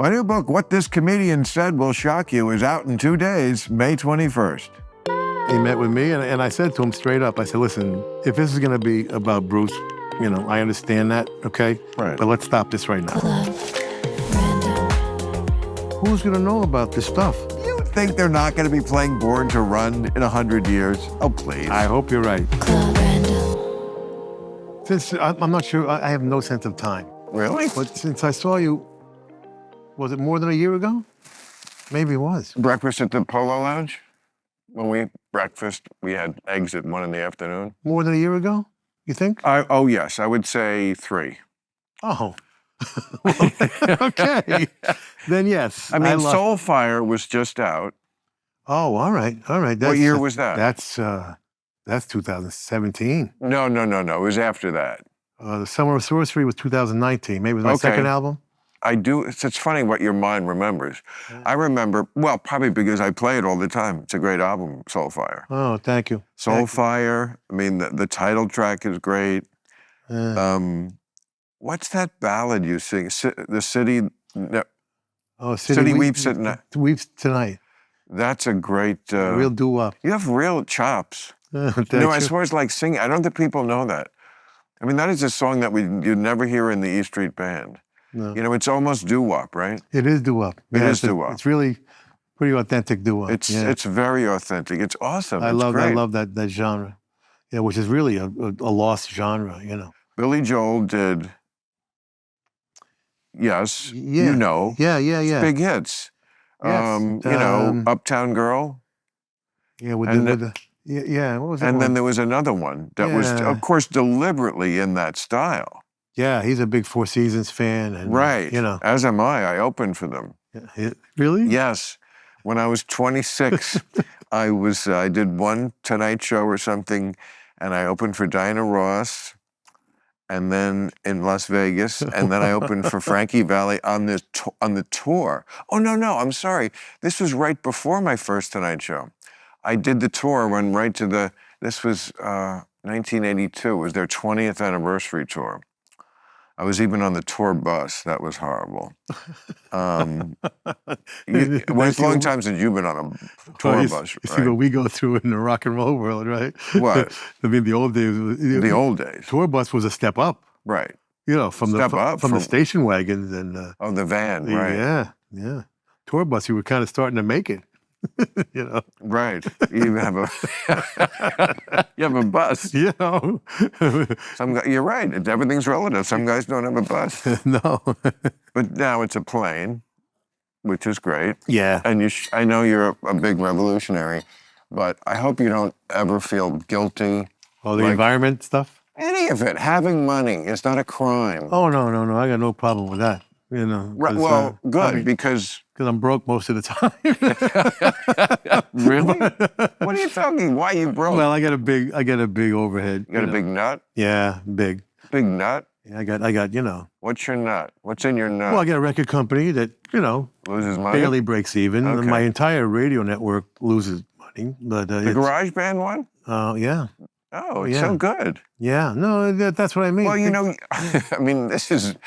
My new book, What This Comedian Said Will Shock You, is out in 2 days, May 21st. He met with me, and I said to him straight up, I said, listen, if this is going to be about Bruce, you know, I understand that, okay? Right. But let's stop this right now. Who's going to know about this stuff? You think they're not going to be playing Born to Run in 100 years? Oh, please. I hope you're right. Since I'm not sure, I have no sense of time. Really? But since I saw you, was it more than a year ago? Maybe it was. Breakfast at the Polo Lounge? When we breakfast, we had eggs at 1 in the afternoon. More than a year ago, you think? Oh, yes, I would say 3. Oh. Okay. Then yes. I mean, Soulfire was just out. Oh, all right. What year was that? That's 2017. No. It was after that. The Summer of Sorcery was 2019. Maybe it was my second album. I do. It's funny what your mind remembers. Yeah. I remember, well, probably because I play it all the time. It's a great album, Soulfire. Oh, thank you. Soulfire. I mean, the title track is great. What's that ballad you sing? The City... City Weeps at Night. Weeps Tonight. That's a great... real doo-wop. You have real chops. As far as like singing, I don't think people know that. I mean, that is a song that you'd never hear in the E Street Band. No. You know, it's almost doo-wop, right? It is doo-wop. It is doo-wop. It's really pretty authentic doo-wop. It's very authentic. It's awesome. I love that genre. Yeah, which is really a lost genre, you know. Billy Joel did... Yes, yeah. You know. Yeah. Big hits. Yes. You know, Uptown Girl. Yeah, what was that And one? then there was another one that was, of course, deliberately in that style. Yeah, he's a big Four Seasons fan. And, right. You know. As am I. I opened for them. Really? Yes. When I was 26, I did one Tonight Show or something, and I opened for Diana Ross, and then in Las Vegas, and then I opened for Frankie Valli on the tour. Oh, no, I'm sorry. This was right before my first Tonight Show. I did the tour, went right to this was 1982. It was their 20th anniversary tour. I was even on the tour bus. That was horrible. It's a long time since you've been on a tour bus, right? You see what we go through in the rock and roll world, right? What? I mean, the old days. The old days. Tour bus was a step up. Right. You know, from the station wagons and... the van, right. Yeah. Tour bus, you were kind of starting to make it. You know. Right. You even have a bus. You know. You're right. Everything's relative. Some guys don't have a bus. No. But now it's a plane, which is great. Yeah. And I know you're a big revolutionary, but I hope you don't ever feel guilty. Oh, the environment stuff? Any of it. Having money is not a crime. Oh, no. I got no problem with that. You know. Right, well, good, because I'm broke most of the time. Really? What are you talking? Why are you broke? Well, I got a big overhead. You got a big nut? Yeah, big. Big nut? Yeah, I got, you know. What's your nut? What's in your nut? Well, I got a record company that, you know, loses money? Barely breaks even. Okay. My entire radio network loses money. But the Garage Band one? Yeah. Oh, it's so good. Yeah, no, that's what I mean. Well, you know, I mean, this is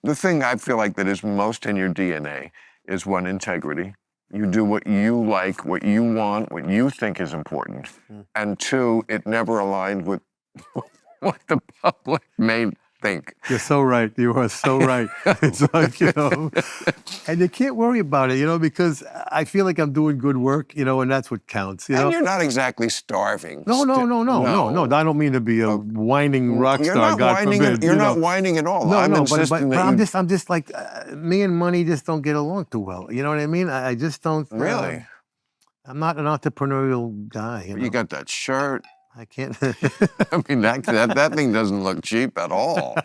the thing I feel like that is most in your DNA is, one, integrity. You do what you like, what you want, what you think is important. And 2, it never aligned with what the public may think. You're so right. You are so right. It's like, you know, and you can't worry about it, you know, because I feel like I'm doing good work, you know, and that's what counts. You know? And you're not exactly starving. No. I don't mean to be a whining rock star. God forbid. You're not whining at all. But I'm just like, me and money just don't get along too well. You know what I mean? I just don't. Really? I'm not an entrepreneurial guy. You know? You got that shirt. I can't. I mean, that thing doesn't look cheap at all.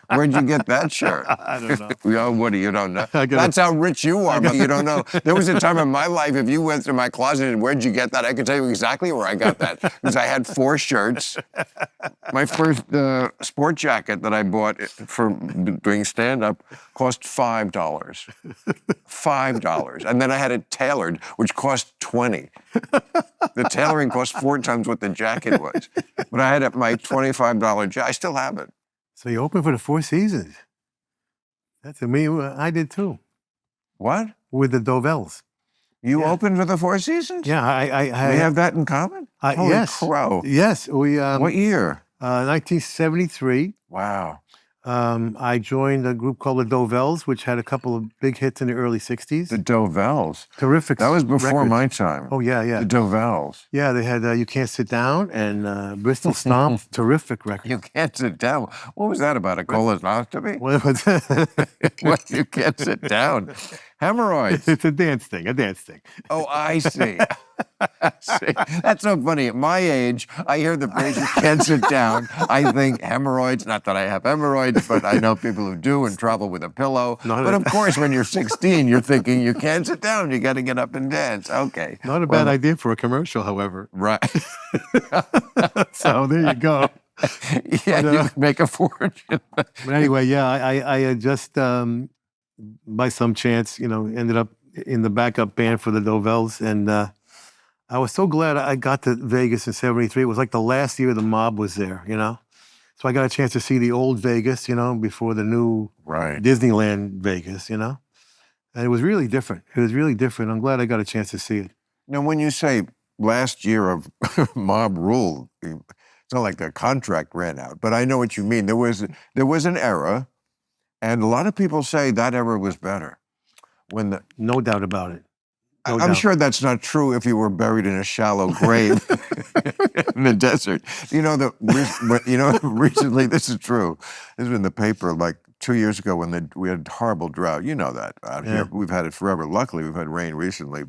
Where'd you get that shirt? I don't know. What do you don't know? That's how rich you are, but you don't know. There was a time in my life, if you went through my closet and where'd you get that, I could tell you exactly where I got that. Because I had 4 shirts. My first sport jacket that I bought for doing stand-up cost $5. $5. And then I had it tailored, which cost $20. The tailoring cost 4 times what the jacket was. But I had my $25 jacket. I still have it. So you opened for the Four Seasons. That's me. I did too What? with the Dovels. You Yeah. opened for the Four Seasons? Yeah, We have that in common? Holy yes, crow. yes. We What year? 1973. Wow. I joined a group called the Dovels, which had a couple of big hits in the early '60s. The Dovels. Terrific. That was before records. my time. Oh yeah, yeah. The Dovels. Yeah, they had You Can't Sit Down and Bristol Stomp. Terrific record. You can't sit down. What was that about? A colonoscopy? Well, What? You can't sit down. Hemorrhoids. it's a dance thing. Oh, I see. I see. That's so funny. At my age, I hear the phrase "you can't sit down." I think hemorrhoids. Not that I have hemorrhoids, but I know people who do and travel with a pillow. But of course, when you're 16, you're thinking you can't sit down. You got to get up and dance. Okay. Not a bad idea for a commercial, however. Right. So there you go. Yeah, you can make a fortune. But anyway, yeah, I just by some chance, ended up in the backup band for the Dovels, and I was so glad I got to Vegas in '73. It was like the last year the mob was there, So I got a chance to see the old Vegas, before the new Right. Disneyland Vegas, And it was really different. I'm glad I got a chance to see it. Now, when you say last year of mob rule, it's not like the contract ran out, but I know what you mean. There was an era, and a lot of people say that era was better. No doubt about it. No I'm doubt. sure that's not true if you were buried in a shallow grave in the desert. Recently, this is true. This was in the paper like 2 years ago when we had horrible drought. You know that out here. We've had it forever. Luckily, we've had rain recently,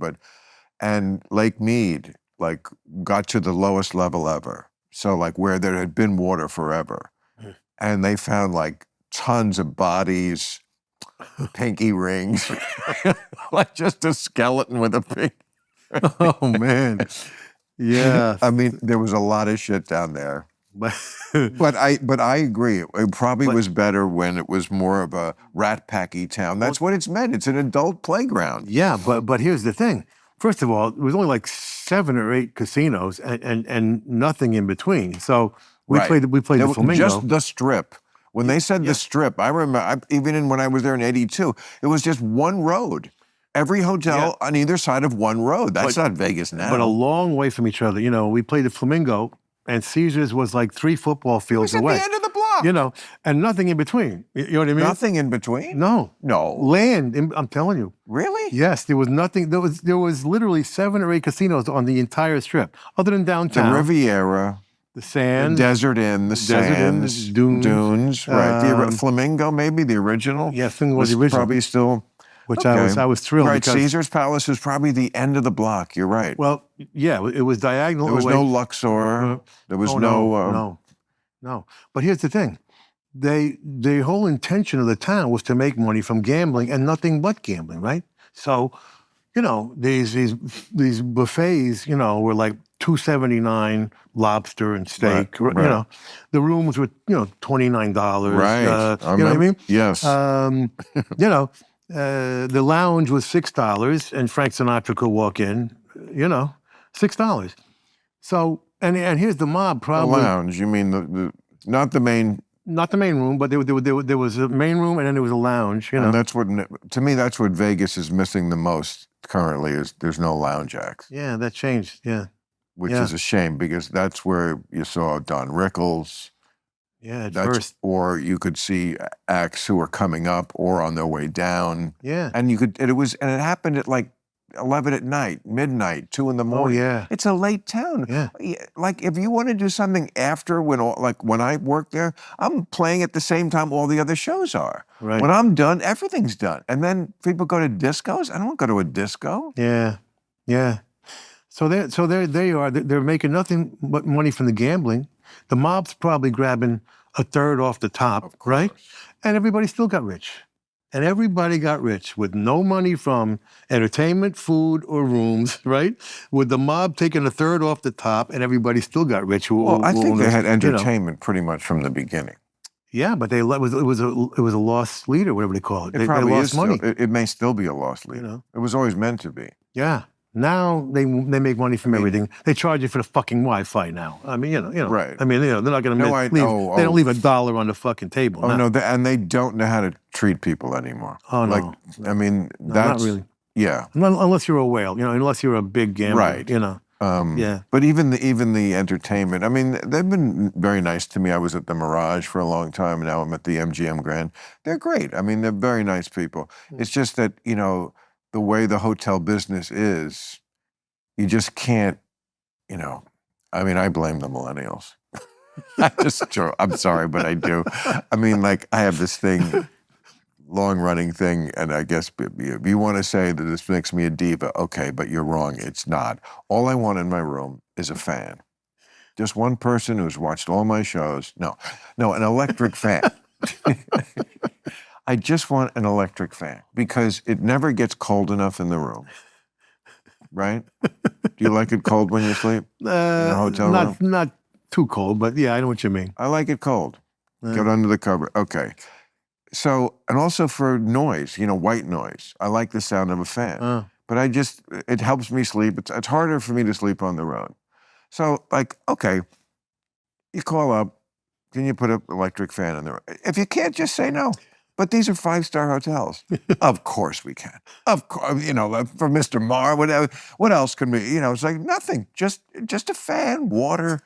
and Lake Mead got to the lowest level ever. So where there had been water forever, and they found tons of bodies, pinky rings, just a skeleton with a pink. Oh man, yeah. I mean, there was a lot of shit down there. But But I agree. It probably was better when it was more of a rat packy town. That's what it's meant. It's an adult playground. yeah, but here's the thing. First of all, it was only 7 or 8 casinos and nothing in between. So we Right. played the Flamingo. Just the Strip. When they said the Strip, I remember, when I was there in '82, it was just one road. Every hotel on either side of one road. That's not Vegas now. But a long way from each other. We played the Flamingo, and Caesars was 3 football it fields was at away. the end of the block. And nothing in between. You know what I mean? Nothing in between? No. No. Land, I'm telling you. Really? Yes, there was nothing. There was literally 7 or 8 casinos on the entire Strip, other than downtown. The Riviera. The Sands. The Desert Inn, the Sands, Dunes. right? The Flamingo, maybe the original. Yeah, Flamingo was the original. Probably still. Which okay. I was thrilled. Right, because, Caesar's Palace was probably the end of the block. You're right. Well, yeah, it was diagonal. There was away. no Luxor. There was no. But here's the thing: the whole intention of the town was to make money from gambling and nothing but gambling, right? So, these buffets, were like $2.79 lobster and steak. Right. The rooms were $29. Right. You know what I mean? Yes. The lounge was $6, and Frank Sinatra could walk in. $6. So, and here's the mob the probably. lounge. You mean not the main? Not the main room, but there was a main room, and then there was a lounge. And that's to me, that's what Vegas is missing the most currently. Is there's no lounge acts. Yeah, that changed. Yeah. Which is a shame because that's where you saw Don Rickles. Yeah, at first. Or you could see acts who were coming up or on their way down. Yeah. And it happened at 11 at night, midnight, 2 in the morning. Oh, yeah. It's a late town. Yeah. If you want to do something after when I work there, I'm playing at the same time all the other shows are. Right. When I'm done, everything's done. And then people go to discos. I don't want to go to a disco. Yeah. Yeah. So there they are. They're making nothing but money from the gambling. The mob's probably grabbing a third off the top, right? And everybody still got rich. And everybody got rich with no money from entertainment, food, or rooms, right? With the mob taking a third off the top, and everybody still got rich. Well, I think they had entertainment pretty much from the beginning. Yeah, but it was a lost leader, whatever they call it. It they probably lost is money. It may still be a lost leader. It was always meant to be. Yeah. Now they make money from everything. They charge you for the fucking Wi-Fi now. I mean, you know. Right. I mean, they're not going to leave. They don't leave $1 on the fucking table. Oh, no, and they don't know how to treat people anymore. Oh, no. Like, I mean, No, that's... not really. Yeah. Unless you're a whale, unless you're a big gambler, Right. Yeah. But even the entertainment, I mean, they've been very nice to me. I was at the Mirage for a long time, and now I'm at the MGM Grand. They're great. I mean, they're very nice people. It's just that, the way the hotel business is, you just can't, I mean, I blame the millennials. I'm sorry, but I do. I mean, like, I have this thing, long-running thing, and I guess if you want to say that this makes me a diva, okay, but you're wrong. It's not. All I want in my room is a fan. Just one person who's watched all my shows. No, an electric fan. I just want an electric fan because it never gets cold enough in the room. Right? Do you like it cold when you sleep in a hotel room? Not too cold, but yeah, I know what you mean. I like it cold. Get under the cover. Okay. So, and also for noise, white noise. I like the sound of a fan. But it helps me sleep. It's harder for me to sleep on the road. So, like, okay, you call up, can you put an electric fan in there? If you can't, just say no. But these are 5-star hotels. Of course we can. Of course, for Mr. Maher, whatever. What else can we, it's like nothing. Just a fan, water.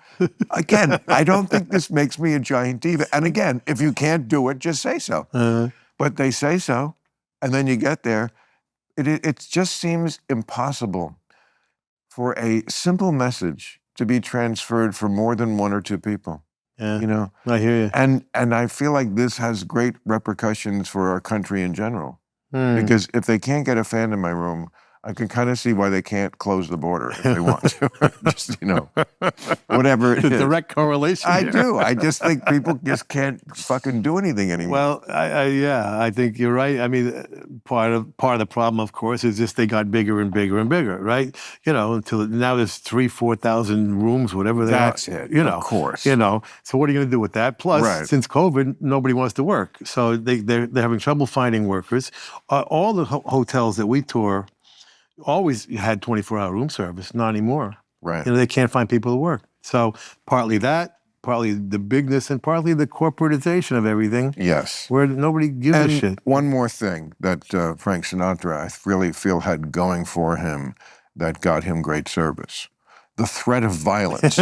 Again, I don't think this makes me a giant diva. And again, if you can't do it, just say so. But they say so, and then you get there. It just seems impossible for a simple message to be transferred for more than one or two people. Yeah, I hear you. And I feel like this has great repercussions for our country in general. Because if they can't get a fan in my room, I can kind of see why they can't close the border if they want to. Just, whatever it is. The direct correlation. I do. I just think people just can't fucking do anything anymore. Well, I think you're right. I mean, part of the problem, of course, is just they got bigger and bigger and bigger, right? Until now there's 3,000-4,000 rooms, whatever they are. That's it. Of course. So what are you going to do with that? Plus, since COVID, nobody wants to work, so they're having trouble finding workers. All the hotels that we tour always had 24-hour room service, not anymore. Right. They can't find people to work. So partly that, partly the bigness, and partly the corporatization of everything. Yes. Where nobody gives a shit. One more thing that Frank Sinatra, I really feel, had going for him that got him great service. The threat of violence.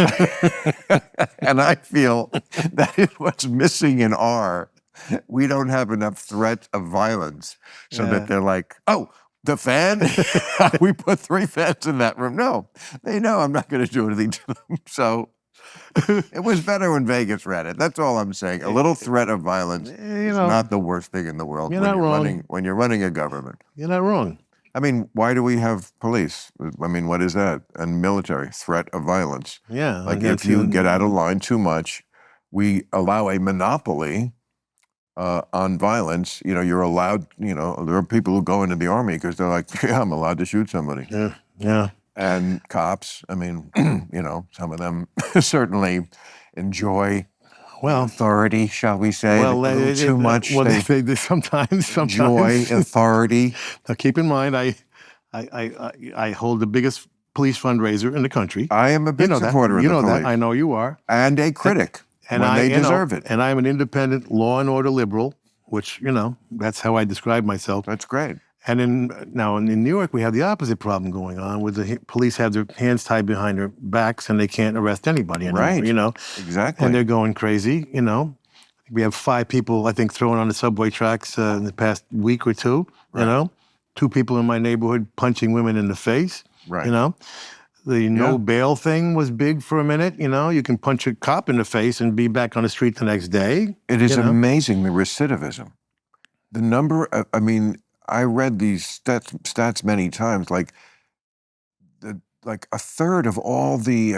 And I feel that is what's missing in R. We don't have enough threat of violence so that they're like, oh, the fan? We put 3 fans in that room. No, they know I'm not going to do anything to them. So it was better when Vegas ran it. That's all I'm saying. A little threat of violence is not the worst thing in the world when you're running a government. You're not wrong. I mean, why do we have police? I mean, what is that? And military, threat of violence. Yeah. Like if you get out of line too much, we allow a monopoly on violence. You're allowed, there are people who go into the army because they're like, yeah, I'm allowed to shoot somebody. Yeah. And cops, I mean, some of them certainly enjoy authority, shall we say, too much. Well, they sometimes enjoy authority. Now, keep in mind, I hold the biggest police fundraiser in the country. I am a big supporter of the police. That. I know you are. And a critic. And they deserve it. And I'm an independent law and order liberal, which, that's how I describe myself. That's great. And in New York, we have the opposite problem going on, where the police have their hands tied behind their backs and they can't arrest anybody anymore, Right. Exactly. And they're going crazy, We have 5 people, I think, thrown on the subway tracks in the past week or two, Right. 2 people in my neighborhood punching women in the face, Right. The no bail thing was big for a minute, You can punch a cop in the face and be back on the street the next day. It is amazing, the recidivism. The number of, I read these stats many times, like a third of all the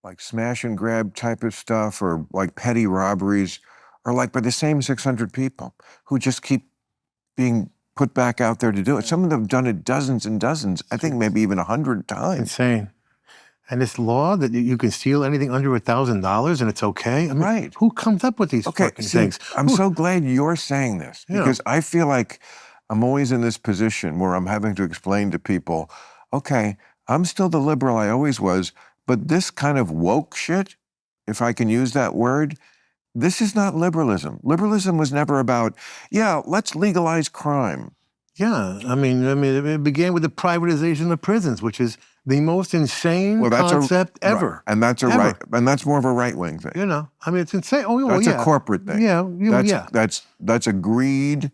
like smash and grab type of stuff or like petty robberies are like by the same 600 people who just keep being put back out there to do it. Some of them have done it dozens and dozens, I think maybe even 100 times. Insane. And this law that you can steal anything under $1,000 and it's okay? Right. Who comes up with these fucking things? I'm so glad you're saying this because I feel like I'm always in this position where I'm having to explain to people, okay, I'm still the liberal I always was, but this kind of woke shit, if I can use that word, this is not liberalism. Liberalism was never about, yeah, let's legalize crime. Yeah, I mean, it began with the privatization of prisons, which is the most insane concept ever. Right. And that's and that's more of a right-wing thing. You know, I mean, it's insane. Oh, That's yeah. a corporate thing. Yeah, That's a greed.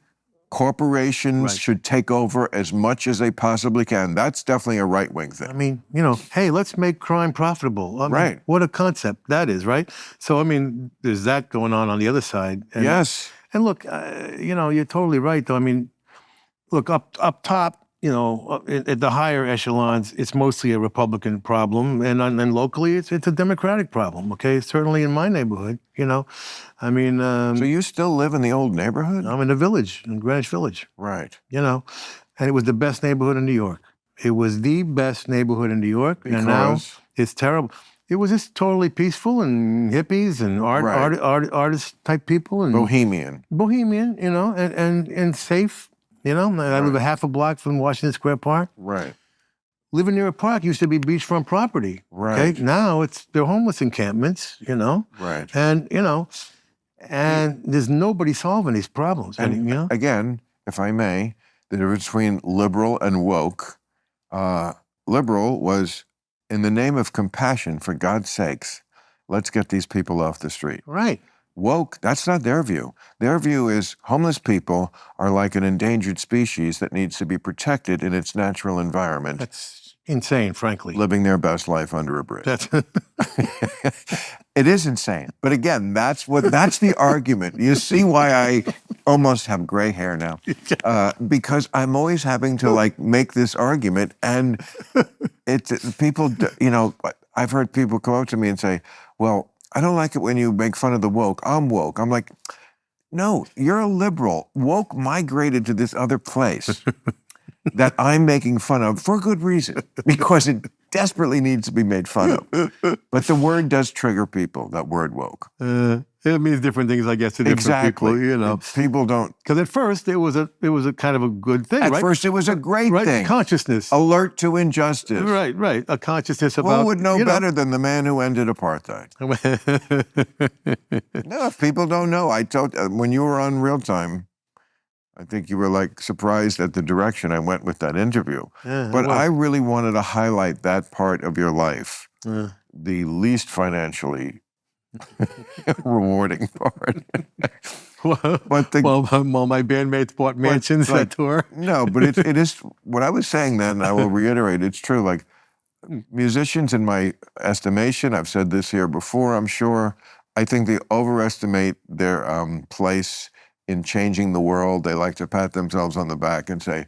Corporations should take over as much as they possibly can. That's definitely a right-wing thing. I mean, you know, hey, let's make crime profitable. I mean, what a concept that is, right? So, I mean, there's that going on the other side. And, yes. And look, you know, you're totally right, though. I mean, look, up top, you know, at the higher echelons, it's mostly a Republican problem, and locally, it's a Democratic problem. Okay, certainly in my neighborhood, you know, I mean. So you still live in the old neighborhood? I'm in the village, in Greenwich Village. Right. You know, and it was the best neighborhood in New York. It was the best neighborhood in New York, and now it's terrible. It was just totally peaceful and hippies and artist type people and bohemian, you know, and safe. You know, I live a half a block from Washington Square Park. Right. Living near a park used to be beachfront property. Right. Okay? Now they're homeless encampments, you know. Right. And, you know, and there's nobody solving these problems. And you know? Again, if I may, the difference between liberal and woke, liberal was in the name of compassion, for God's sakes, let's get these people off the street. Right. Woke, that's not their view. Their view is homeless people are like an endangered species that needs to be protected in its natural environment. That's insane, frankly. Living their best life under a bridge. That's It is insane. But again, that's the argument. You see why I almost have gray hair now. Because I'm always having to like make this argument, and people, you know, I've heard people come up to me and say, well, I don't like it when you make fun of the woke. I'm woke. I'm like, no, you're a liberal. Woke migrated to this other place that I'm making fun of for good reason, because it desperately needs to be made fun of. But the word does trigger people, that word woke. It means different things, I guess, to different people, you know. People don't. Because at first, it was a kind of a good thing, right? At first, it was a great thing. Consciousness. Alert to injustice. Right. A consciousness about... Who would know better than the man who ended apartheid? No, if people don't know. I told, when you were on Real Time, I think you were like surprised at the direction I went with that interview. Yeah, but I really wanted to highlight that part of your life, the least financially rewarding part. Well, my bandmates bought mansions that tour. No, but it is, what I was saying then, I will reiterate, it's true. Like, musicians, in my estimation, I've said this here before, I'm sure, I think they overestimate their place in changing the world. They like to pat themselves on the back and say,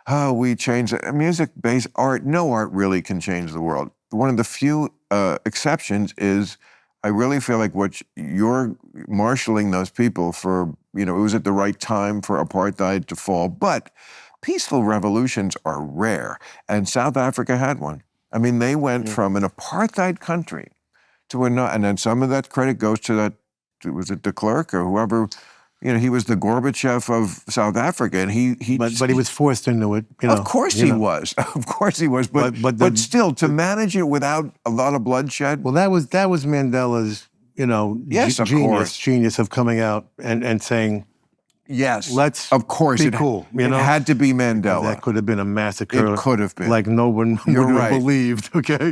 oh, we changed it. Music-based art, no art really can change the world. One of the few exceptions is, I really feel like what you're marshaling those people for, you know, it was at the right time for apartheid to fall, but peaceful revolutions are rare, and South Africa had one. I mean, they went from an apartheid country to another, and then some of that credit goes to that, was it de Klerk or whoever, you know, he was the Gorbachev of South Africa, and but he was forced into it. You know, of course he was. Of course he was. But still, to manage it without a lot of bloodshed. Well, that was Mandela's, you know, genius of coming out and saying, yes, let's of course be cool. You know, it had to be Mandela. That could have been a massacre. It could have been. Like no one would have believed. Okay.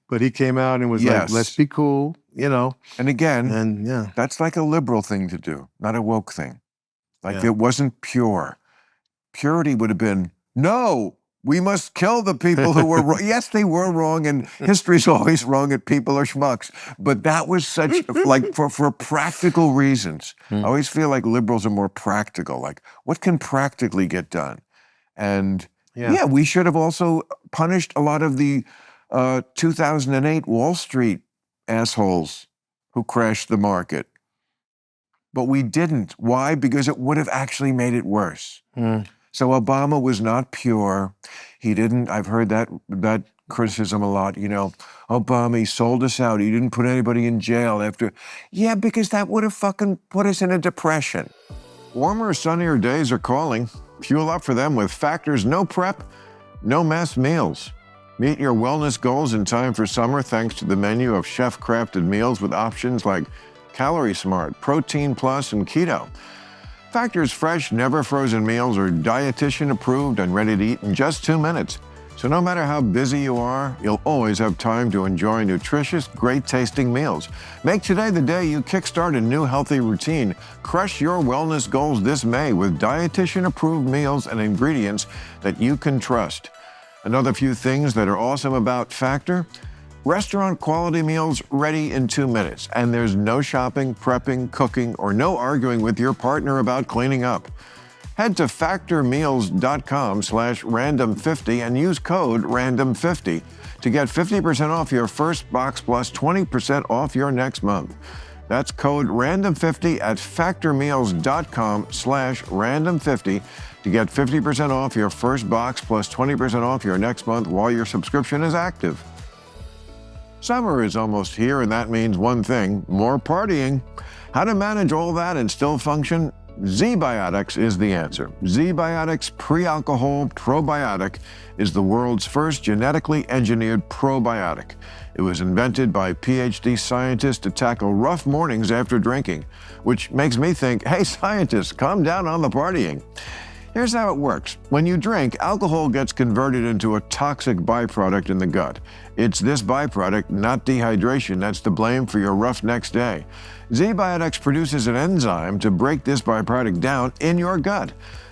But he came out and was like, let's be cool, you know. And again, that's like a liberal thing to do, not a woke thing. Like it wasn't pure. Purity would have been, no, we must kill the people who were wrong. Yes, they were wrong, and history's always wrong, and people are schmucks. But that was such, like, for practical reasons. I always feel like liberals are more practical. Like, what can practically get done? And we should have also punished a lot of the 2008 Wall Street assholes who crashed the market. But we didn't. Why? Because it would have actually made it worse. So Obama was not pure. He didn't, I've heard that criticism a lot, you know, Obama, he sold us out. He didn't put anybody in jail after. Yeah, because that would have fucking put us in a depression. Warmer, sunnier days are calling. Fuel up for them with Factor's no prep, no mess meals. Meet your wellness goals in time for summer thanks to the menu of chef-crafted meals with options like Calorie Smart, Protein Plus, and Keto. Factor's fresh, never frozen meals are dietitian approved and ready to eat in just 2 minutes. So no matter how busy you are, you'll always have time to enjoy nutritious, great-tasting meals. Make today the day you kickstart a new healthy routine. Crush your wellness goals this May with dietitian-approved meals and ingredients that you can trust. Another few things that are awesome about Factor: restaurant quality meals ready in 2 minutes, and there's no shopping, prepping, cooking, or no arguing with your partner about cleaning up. Head to factormeals.com/random50 and use code random50 to get 50% off your first box plus 20% off your next month. That's code random50 at factormeals.com/random50 to get 50% off your first box plus 20% off your next month while your subscription is active. Summer is almost here, and that means one thing: more partying. How to manage all that and still function? Z-Biotics is the answer. Z-Biotics Pre-Alcohol Probiotic is the world's first genetically engineered probiotic. It was invented by PhD scientists to tackle rough mornings after drinking, which makes me think, hey, scientists, calm down on the partying. Here's how it works. When you drink, alcohol gets converted into a toxic byproduct in the gut. It's this byproduct, not dehydration, that's to blame for your rough next day. Z-Biotics produces an enzyme to break this byproduct down in your gut.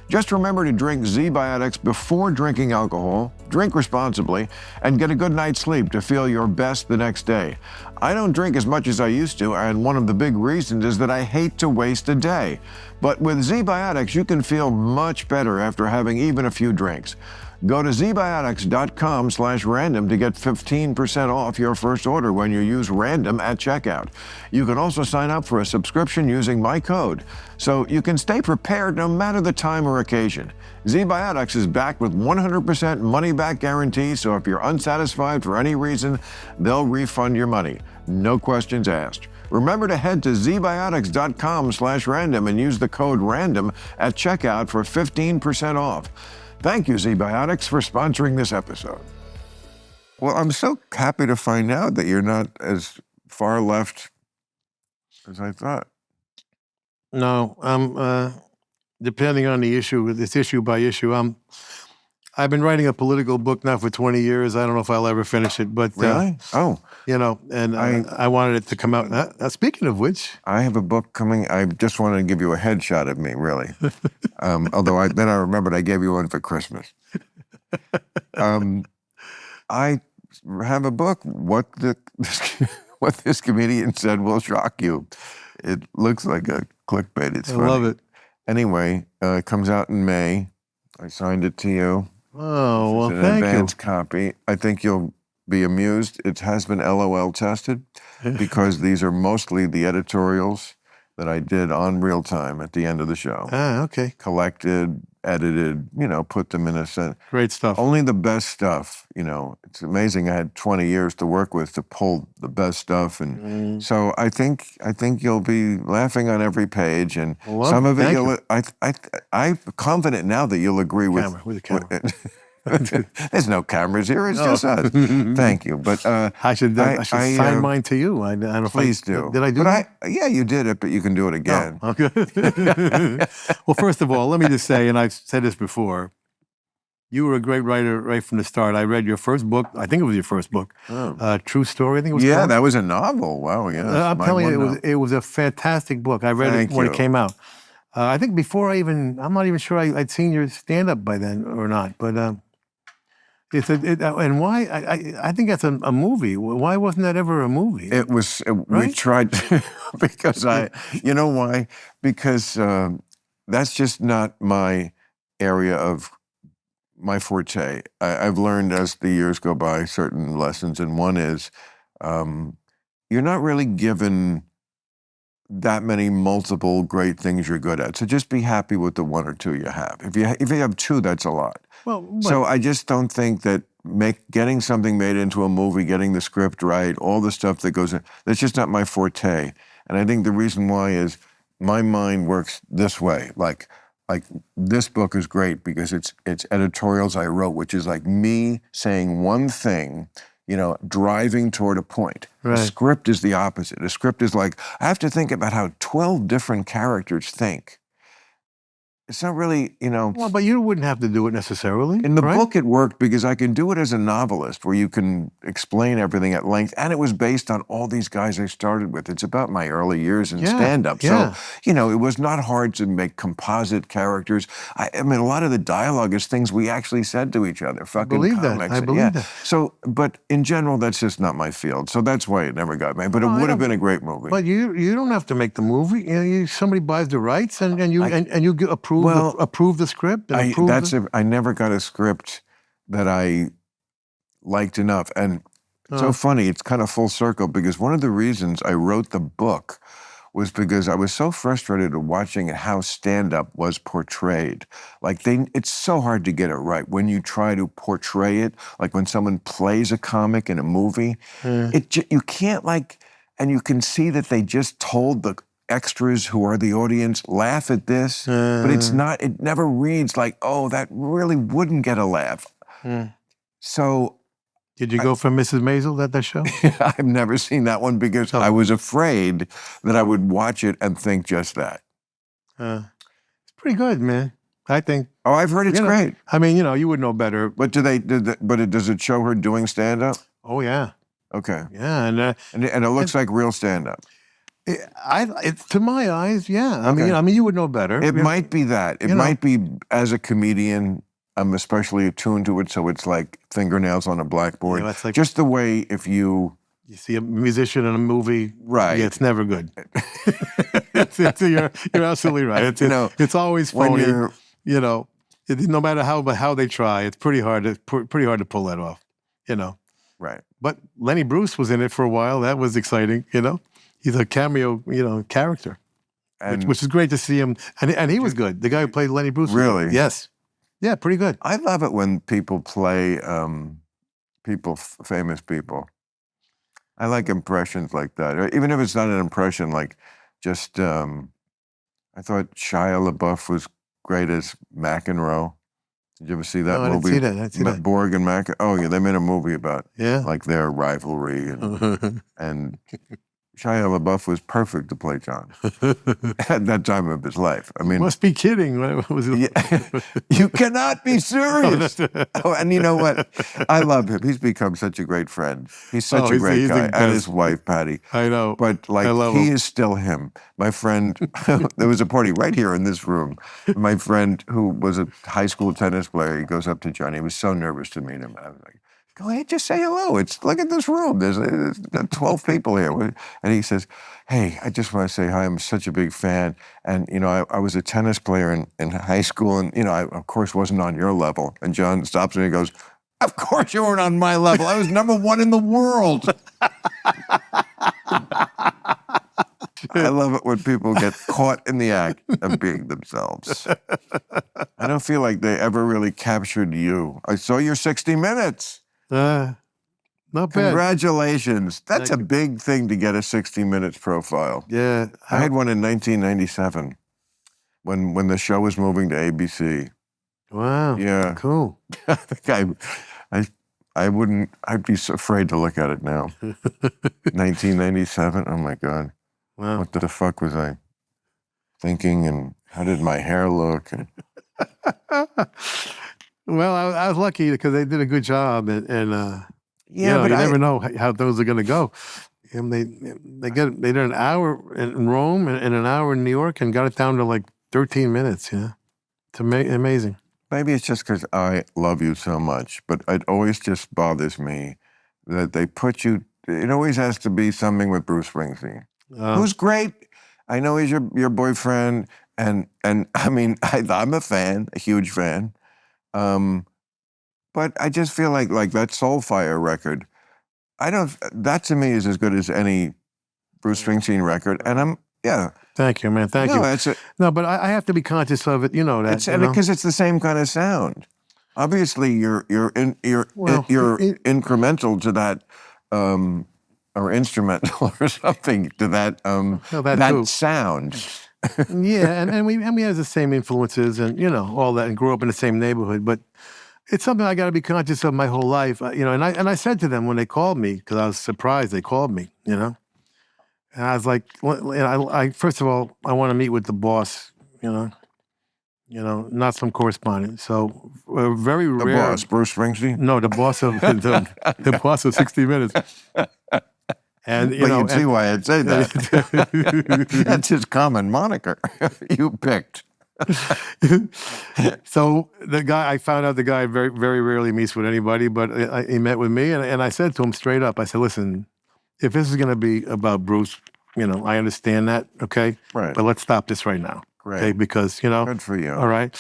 Just remember to drink Z-Biotics before drinking alcohol, drink responsibly, and get a good night's sleep to feel your best the next day. I don't drink as much as I used to, and one of the big reasons is that I hate to waste a day. But with Z-Biotics, you can feel much better after having even a few drinks. Go to zbiotics.com/random to get 15% off your first order when you use random at checkout. You can also sign up for a subscription using my code, so you can stay prepared no matter the time or occasion. Z-Biotics is backed with 100% money-back guarantee, so if you're unsatisfied for any reason, they'll refund your money. No questions asked. Remember to head to zbiotics.com/random and use the code RANDOM at checkout for 15% off. Thank you, Z-Biotics, for sponsoring this episode. Well, I'm so happy to find out that you're not as far left as I thought. No, I'm, depending on the issue, it's issue by issue. I've been writing a political book now for 20 years. I don't know if I'll ever finish it, but Really? you know, and I wanted it to come out. Speaking of which, I have a book coming. I just wanted to give you a headshot of me, really. Although then I remembered I gave you one for Christmas. I have a book. What this comedian said will shock you. It looks like a clickbait. It's funny. I love it. Anyway, it comes out in May. I signed it to you. Oh, well, It's an thank you. advance copy. I think you'll be amused. It has been LOL tested because these are mostly the editorials that I did on real time at the end of the show. Ah, okay. Collected, edited, put them in a set. Great stuff. Only the best stuff, It's amazing I had 20 years to work with to pull the best stuff. And so I think you'll be laughing on every page. And Well, some of it, thank I'm confident now that you'll agree with. Camera, with the camera. There's no cameras here. It's just us. Thank you. But I should sign mine to you. I don't know if please do. Did I do but that? Yeah, you did it, but you can do it again. Oh, okay. Well, first of all, let me just say, and I've said this before, you were a great writer right from the start. I read your first book. I think it was your first book. True Story, I think it was called. That was a novel. Wow, yeah. I'm telling you, it was a fantastic book. I read it when it came out. I think before I'm not even sure I'd seen your stand-up by then or not, but and why? I think that's a movie. Why wasn't that ever a movie? It was. Right? We tried because you know why? Because that's just not my area of my forte. I've learned as the years go by certain lessons, and one is you're not really given that many multiple great things you're good at. So just be happy with the one or two you have. If you have two, that's a lot. Well, so I just don't think that getting something made into a movie, getting the script right, all the stuff that goes in, that's just not my forte. And I think the reason why is my mind works this way. Like, like this book is great because it's editorials I wrote, which is like me saying one thing, driving toward a point. Right. A script is the opposite. A script is like, I have to think about how 12 different characters think. It's not really, Well, but you wouldn't have to do it necessarily. In the right? book, it worked because I can do it as a novelist where you can explain everything at length. And it was based on all these guys I started with. It's about my early years in stand-up. Yeah. So, it was not hard to make composite characters. I mean, a lot of the dialogue is things we actually said to each other. Fucking believe that. comics. I believe that. So, but in general, that's just not my field. So that's why it never got made. But it would have been a great movie. But you don't have to make the movie. Somebody buys the rights and you approve the script. And I never got a script that I liked enough. And it's so funny, it's kind of full circle because one of the reasons I wrote the book was because I was so frustrated at watching how stand-up was portrayed. Like it's so hard to get it right. When you try to portray it, like when someone plays a comic in a movie, you can't and you can see that they just told the extras who are the audience, laugh at this, but it never reads like, oh, that really wouldn't get a laugh. So. Did you go for Mrs. Maisel at that show? I've never seen that one because I was afraid that I would watch it and think just that. It's pretty good, man. I think. Oh, I've heard it's great. I mean, you would know better. But does it show her doing stand-up? Oh, yeah. Okay. Yeah, and it looks like real stand-up. To my eyes, yeah. I mean, you would know better. It might be that. It might be, as a comedian, I'm especially attuned to it, so it's like fingernails on a blackboard. It's like, just the way if you see a musician in a movie, right? Yeah, it's never good. You're absolutely right. It's always phony. No matter how they try, it's pretty hard to pull that off. Right. But Lenny Bruce was in it for a while. That was exciting. He's a cameo, character, which is great to see him. And he was good. The guy who played Lenny Bruce. Really? Yes. Yeah, pretty good. I love it when people play famous people. I like impressions like that. Or even if it's not an impression, like just, I thought Shia LaBeouf was great as McEnroe. Did you ever see that movie? I didn't see that. Borg and McEnroe. Oh, yeah, they made a movie about like their rivalry and Shia LaBeouf was perfect to play John at that time of his life. I mean, must be kidding. You cannot be serious. And you know what? I love him. He's become such a great friend. He's such a great guy, and his wife Patty. I know, but he is still him. My friend, there was a party right here in this room. My friend, who was a high school tennis player, he goes up to John. He was so nervous to meet him. I was like, go ahead, just say hello. Look at this room. There's 12 people here. And he says, hey, I just want to say hi. I'm such a big fan. And, I was a tennis player in high school. And, I, of course, wasn't on your level. And John stops me and goes, of course you weren't on my level. I was #1 in the world. I love it when people get caught in the act of being themselves. I don't feel like they ever really captured you. I saw your 60 Minutes. Not bad. Congratulations. That's a big thing to get a 60 Minutes profile. Yeah. I had one in 1997 when the show was moving to ABC. Wow. Yeah. Cool. I think I'd be so afraid to look at it now. 1997, oh my God. Wow. What the fuck was I thinking and how did my hair look? Well, I was lucky because they did a good job, and but you never know how those are going to go. And they did an hour in Rome and an hour in New York, and got it down to like 13 minutes. It's amazing. Maybe it's just because I love you so much, but it always just bothers me that they put you. It always has to be something with Bruce Springsteen, who's great. I know he's your boyfriend, and I mean I'm a fan, a huge fan. But I just feel like that Soulfire record, that to me is as good as any Bruce Springsteen record. And Thank you, man. Thank you. No, but I have to be conscious of it. You know that. Because it's the same kind of sound. Obviously, you're incremental to that, or instrumental or something to that, that sound. Yeah, and we have the same influences and all that, and grew up in the same neighborhood. But it's something I got to be conscious of my whole life. And I said to them when they called me, because I was surprised they called me. And I was like, I first of all, I want to meet with the boss. Not some correspondent. So very The rare. boss, Bruce Springsteen. No, the boss of the boss of 60 Minutes. And But you'd see why I'd say that. That's his common moniker. You picked. So I found out the guy very, very rarely meets with anybody, but he met with me, and I said to him straight up, I said, listen, if this is going to be about Bruce, I understand that, okay? Right. But let's stop this right now, Great. okay? Because, Good for you. all right?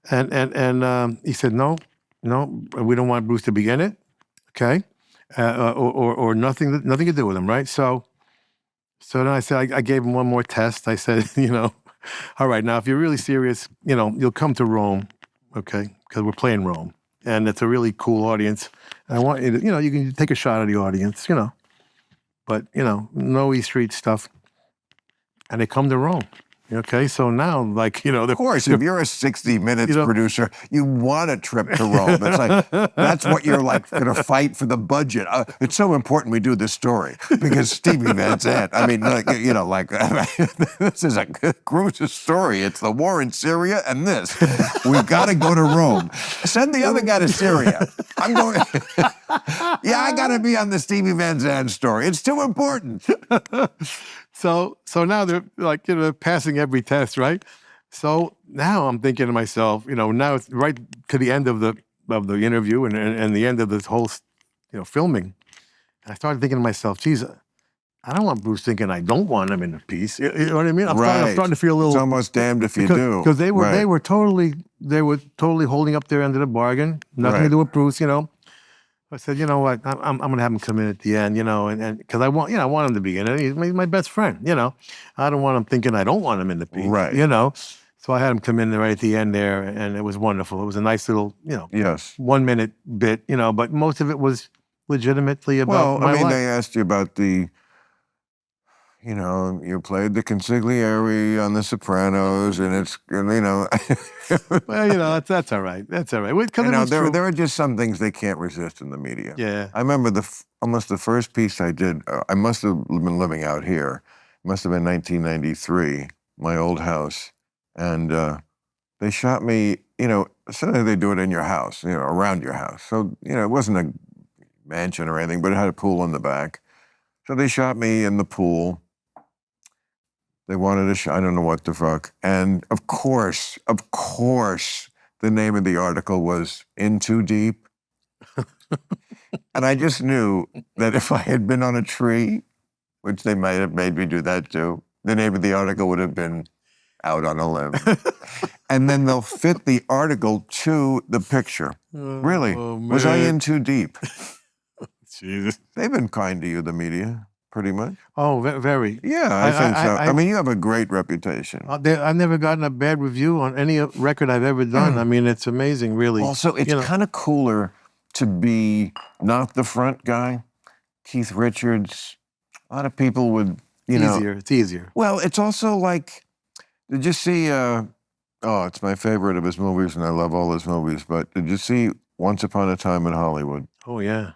And he said, no, we don't want Bruce to be in it, okay? Or nothing to do with him, right? So then I said, I gave him one more test. I said, all right, now if you're really serious, you'll come to Rome, okay? Because we're playing Rome, and it's a really cool audience. And I want you to, you can take a shot at the audience, but no E Street stuff. And they come to Rome. Okay, so now, of course, if you're a 60 Minutes producer, you want a trip to Rome. It's like, that's what you're like going to fight for the budget. It's so important we do this story because Stevie Van Zandt, this is a Bruce's story. It's the war in Syria and this. We've got to go to Rome. Send the other guy to Syria. I'm going, I got to be on the Stevie Van Zandt story. It's too important. So now they're passing every test, right? So now I'm thinking to myself, now it's right to the end of the interview and the end of this whole, filming. And I started thinking to myself, geez, I don't want Bruce thinking I don't want him in the piece. You know what I mean? I'm starting to feel a little. It's almost damned if you do. Because they were totally holding up their end of the bargain. Nothing to do with Bruce, I said, you know what? I'm going to have him come in at the end, and because I want him to be in it. He's my best friend, I don't want him thinking I don't want him in the piece, right? So I had him come in right at the end there, and it was wonderful. It was a nice little, yes, 1 minute bit, but most of it was legitimately about my life. They asked you about the. You played the consigliere on The Sopranos, and it's, Well, that's all right. That's all right. There are just some things they can't resist in the media. Yeah. I remember almost the first piece I did, I must have been living out here. It must have been 1993, my old house. And they shot me, suddenly they do it in your house, around your house. So, it wasn't a mansion or anything, but it had a pool in the back. So they shot me in the pool. They wanted I don't know what the fuck. And of course, the name of the article was In Too Deep. And I just knew that if I had been on a tree, which they might have made me do that too, the name of the article would have been Out on a Limb. And then they'll fit the article to the picture. Really? Was I in too deep? Jesus. They've been kind to you, the media. Pretty much. Oh, very. Yeah, I think so. You have a great reputation. I've never gotten a bad review on any record I've ever done. It's amazing, really. Also, it's kind of cooler to be not the front guy. Keith Richards, a lot of people would, It's easier. Well, it's also like, did you see, it's my favorite of his movies, and I love all his movies, but did you see Once Upon a Time in Hollywood? Oh, yeah.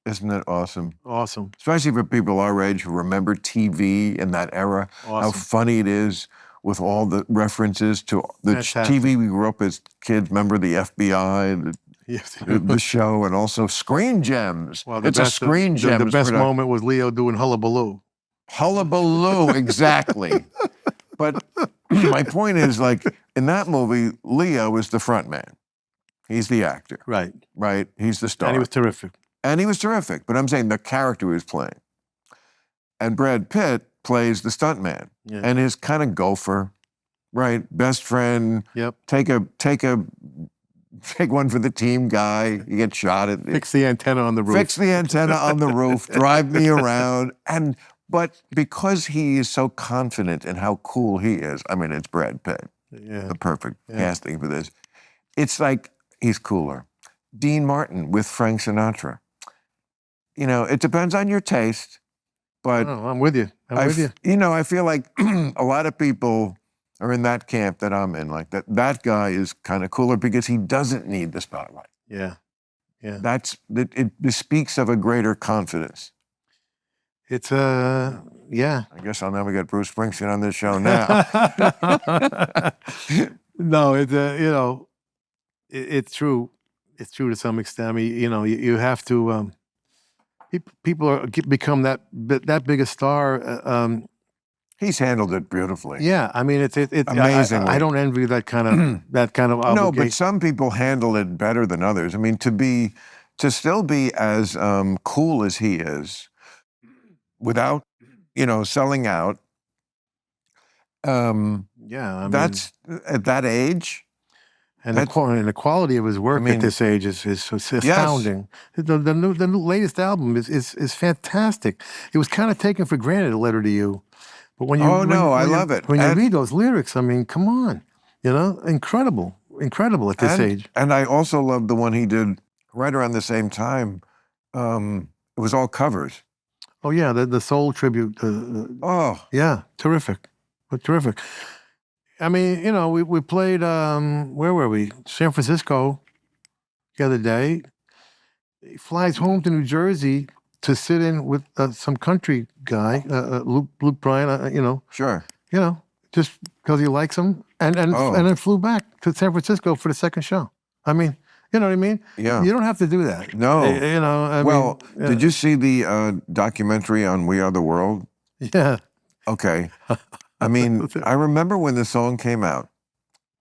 Isn't it awesome? Awesome. Especially for people our age who remember TV in that era. Awesome. How funny it is with all the references to the Fantastic. TV we grew up as kids. Remember the FBI, the show, and also Screen Gems. Well, It's a Screen Gems. The best moment was Leo doing Hullabaloo. Hullabaloo, exactly. But my point is, in that movie, Leo is the front man. He's the actor. Right. Right? He's the star. And he was terrific. But I'm saying the character he was playing. And Brad Pitt plays the stuntman. Yeah. And his kind of gopher, right? Best friend. Yep. Take one for the team guy. You get shot at. Fix the antenna on the roof. Fix the antenna on the roof. Drive me around. But because he is so confident in how cool he is, it's Brad Pitt. Yeah. The perfect casting for this. It's like he's cooler. Dean Martin with Frank Sinatra. It depends on your taste, but I'm with you. I'm with you. I feel like a lot of people are in that camp that I'm in. Like that guy is kind of cooler because he doesn't need the spotlight. Yeah. Yeah. It speaks of a greater confidence. It's yeah. I guess I'll never get Bruce Springsteen on this show now. No, it's you know, it's true. It's true to some extent. I mean, you know, you have to. People become that big a star. He's handled it beautifully. Yeah, I mean, it's amazingly. I don't envy that kind of obligation. No, but some people handle it better than others. I mean, to still be as cool as he is, without, selling out. Yeah, I mean, that's at that age. And the quality of his work at this age is astounding. Yes. The new latest album is fantastic. It was kind of taken for granted, A Letter to You. But when you I love it. When you read those lyrics, I mean, come on, incredible at this age. And I also love the one he did right around the same time. It was all covers. Oh yeah, the soul tribute. Yeah, terrific, terrific. I mean, we played, where were we? San Francisco the other day. He flies home to New Jersey to sit in with some country guy, Luke Bryan, Sure. Just because he likes him. And then flew back to San Francisco for the second show. I mean, you know what I mean? Yeah. You don't have to do that. No. I mean, yeah. Did you see the documentary on We Are the World? Yeah. Okay. I mean, I remember when the song came out,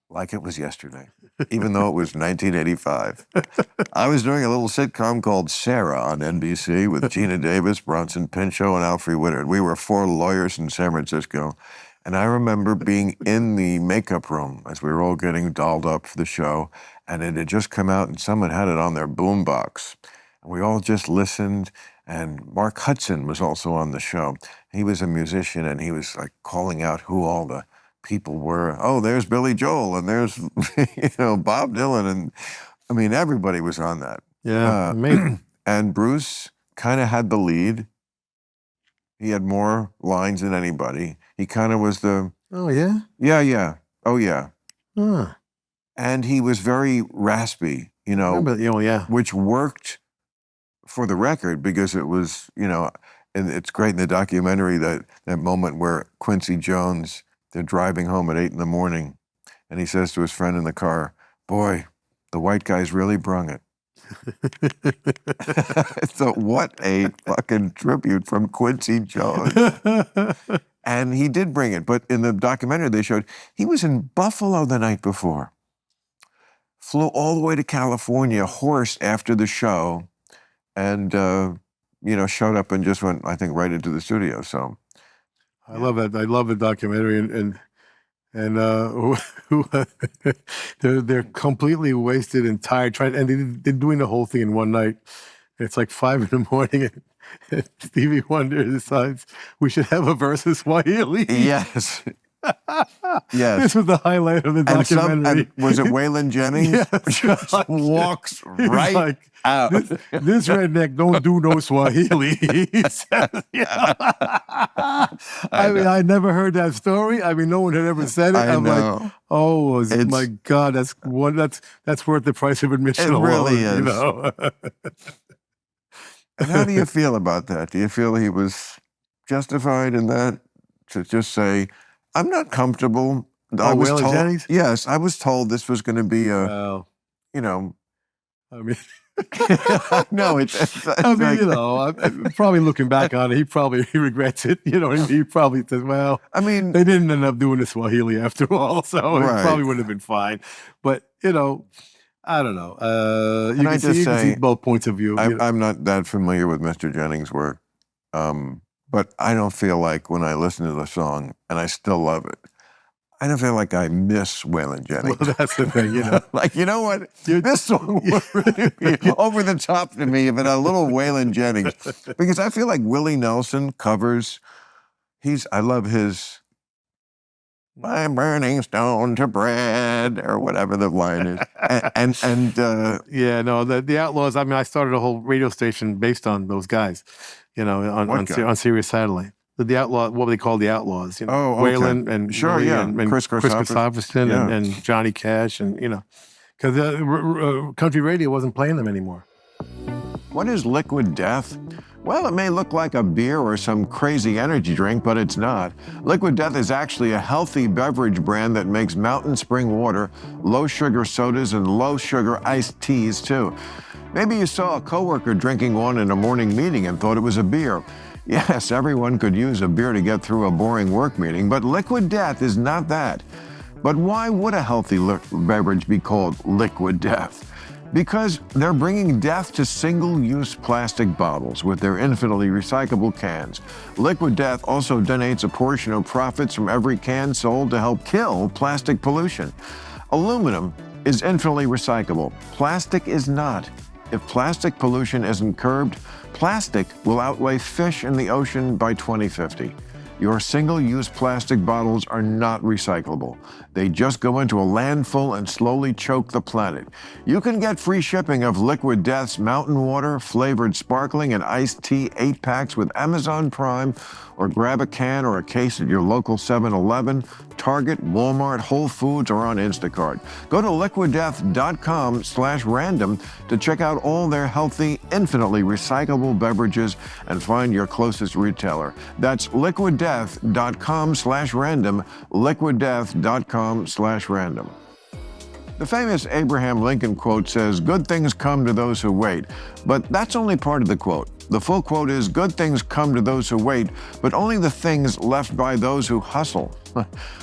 like it was yesterday, even though it was 1985. I was doing a little sitcom called Sarah on NBC with Gina Davis, Bronson Pinchot, and Alfre Woodard. We were 4 lawyers in San Francisco. And I remember being in the makeup room as we were all getting dolled up for the show, and it had just come out and someone had it on their boombox. And we all just listened, and Mark Hudson was also on the show. He was a musician, and he was like calling out who all the people were. Oh, there's Billy Joel, and there's, Bob Dylan, and I mean, everybody was on that. Yeah, amazing. And Bruce kind of had the lead. He had more lines than anybody. He kind of was the... Oh, yeah? Yeah. Oh, yeah. Huh. And he was very raspy, yeah. which worked for the record because it was, and it's great in the documentary that moment where Quincy Jones, they're driving home at 8 a.m, and he says to his friend in the car, "Boy, the white guys really brung it." So what a fucking tribute from Quincy Jones. And he did bring it, but in the documentary they showed he was in Buffalo the night before. Flew all the way to California, horsed after the show, and showed up and just went, I think, right into the studio. So I love that. I love the documentary, and they're completely wasted and tired, and they're doing the whole thing in one night. It's like 5 a.m, and Stevie Wonder decides we should have a versus Swahili. Yes. Yes. This was the highlight of the documentary. And was it Waylon Jennings? Yes. Just walks right out. This redneck don't do no Swahili. He says, I mean, I never heard that story. I mean, no one had ever said it. I'm like, oh my God, that's worth the price of admission. It really is. And how do you feel about that? Do you feel he was justified in that to just say, I'm not comfortable? I was Waylon told, Jennings? Yes, I was told this was going to be I mean, no, probably looking back on it, he regrets it. You know what I mean? He probably says, well, I mean, they didn't end up doing the Swahili after all, so right. It probably would have been fine. But, I don't know. You can see both points of view. I'm not that familiar with Mr. Jennings' work, but I don't feel like when I listen to the song, and I still love it, I don't feel like I miss Waylon Jennings. Well, that's the thing, Like, you know what? This song would really be over the top to me if it had a little Waylon Jennings. Because I feel like Willie Nelson covers, I love his, "My burning stone to bread," or whatever the line is. The Outlaws, I mean, I started a whole radio station based on those guys, on Sirius Satellite. the outlaw, what they call the outlaws, Oh, okay. Waylon and Sure, Louis yeah. and Chris Christopherson Yeah. and Johnny Cash, and because country radio wasn't playing them anymore. What is liquid death? Well, it may look like a beer or some crazy energy drink, but it's not. Liquid Death is actually a healthy beverage brand that makes mountain spring water, low-sugar sodas, and low-sugar iced teas, too. Maybe you saw a coworker drinking one in a morning meeting and thought it was a beer. Yes, everyone could use a beer to get through a boring work meeting, but Liquid Death is not that. But why would a healthy beverage be called Liquid Death? Because they're bringing death to single-use plastic bottles with their infinitely recyclable cans. Liquid Death also donates a portion of profits from every can sold to help kill plastic pollution. Aluminum is infinitely recyclable. Plastic is not. If plastic pollution isn't curbed, plastic will outweigh fish in the ocean by 2050. Your single-use plastic bottles are not recyclable. They just go into a landfill and slowly choke the planet. You can get free shipping of Liquid Death's mountain water, flavored sparkling, and iced tea 8-packs with Amazon Prime, or grab a can or a case at your local 7-Eleven, Target, Walmart, Whole Foods, or on Instacart. Go to liquiddeath.com/random to check out all their healthy, infinitely recyclable beverages and find your closest retailer. That's liquiddeath.com/random, liquiddeath.com/random. The famous Abraham Lincoln quote says, "Good things come to those who wait," but that's only part of the quote. The full quote is, "Good things come to those who wait, but only the things left by those who hustle."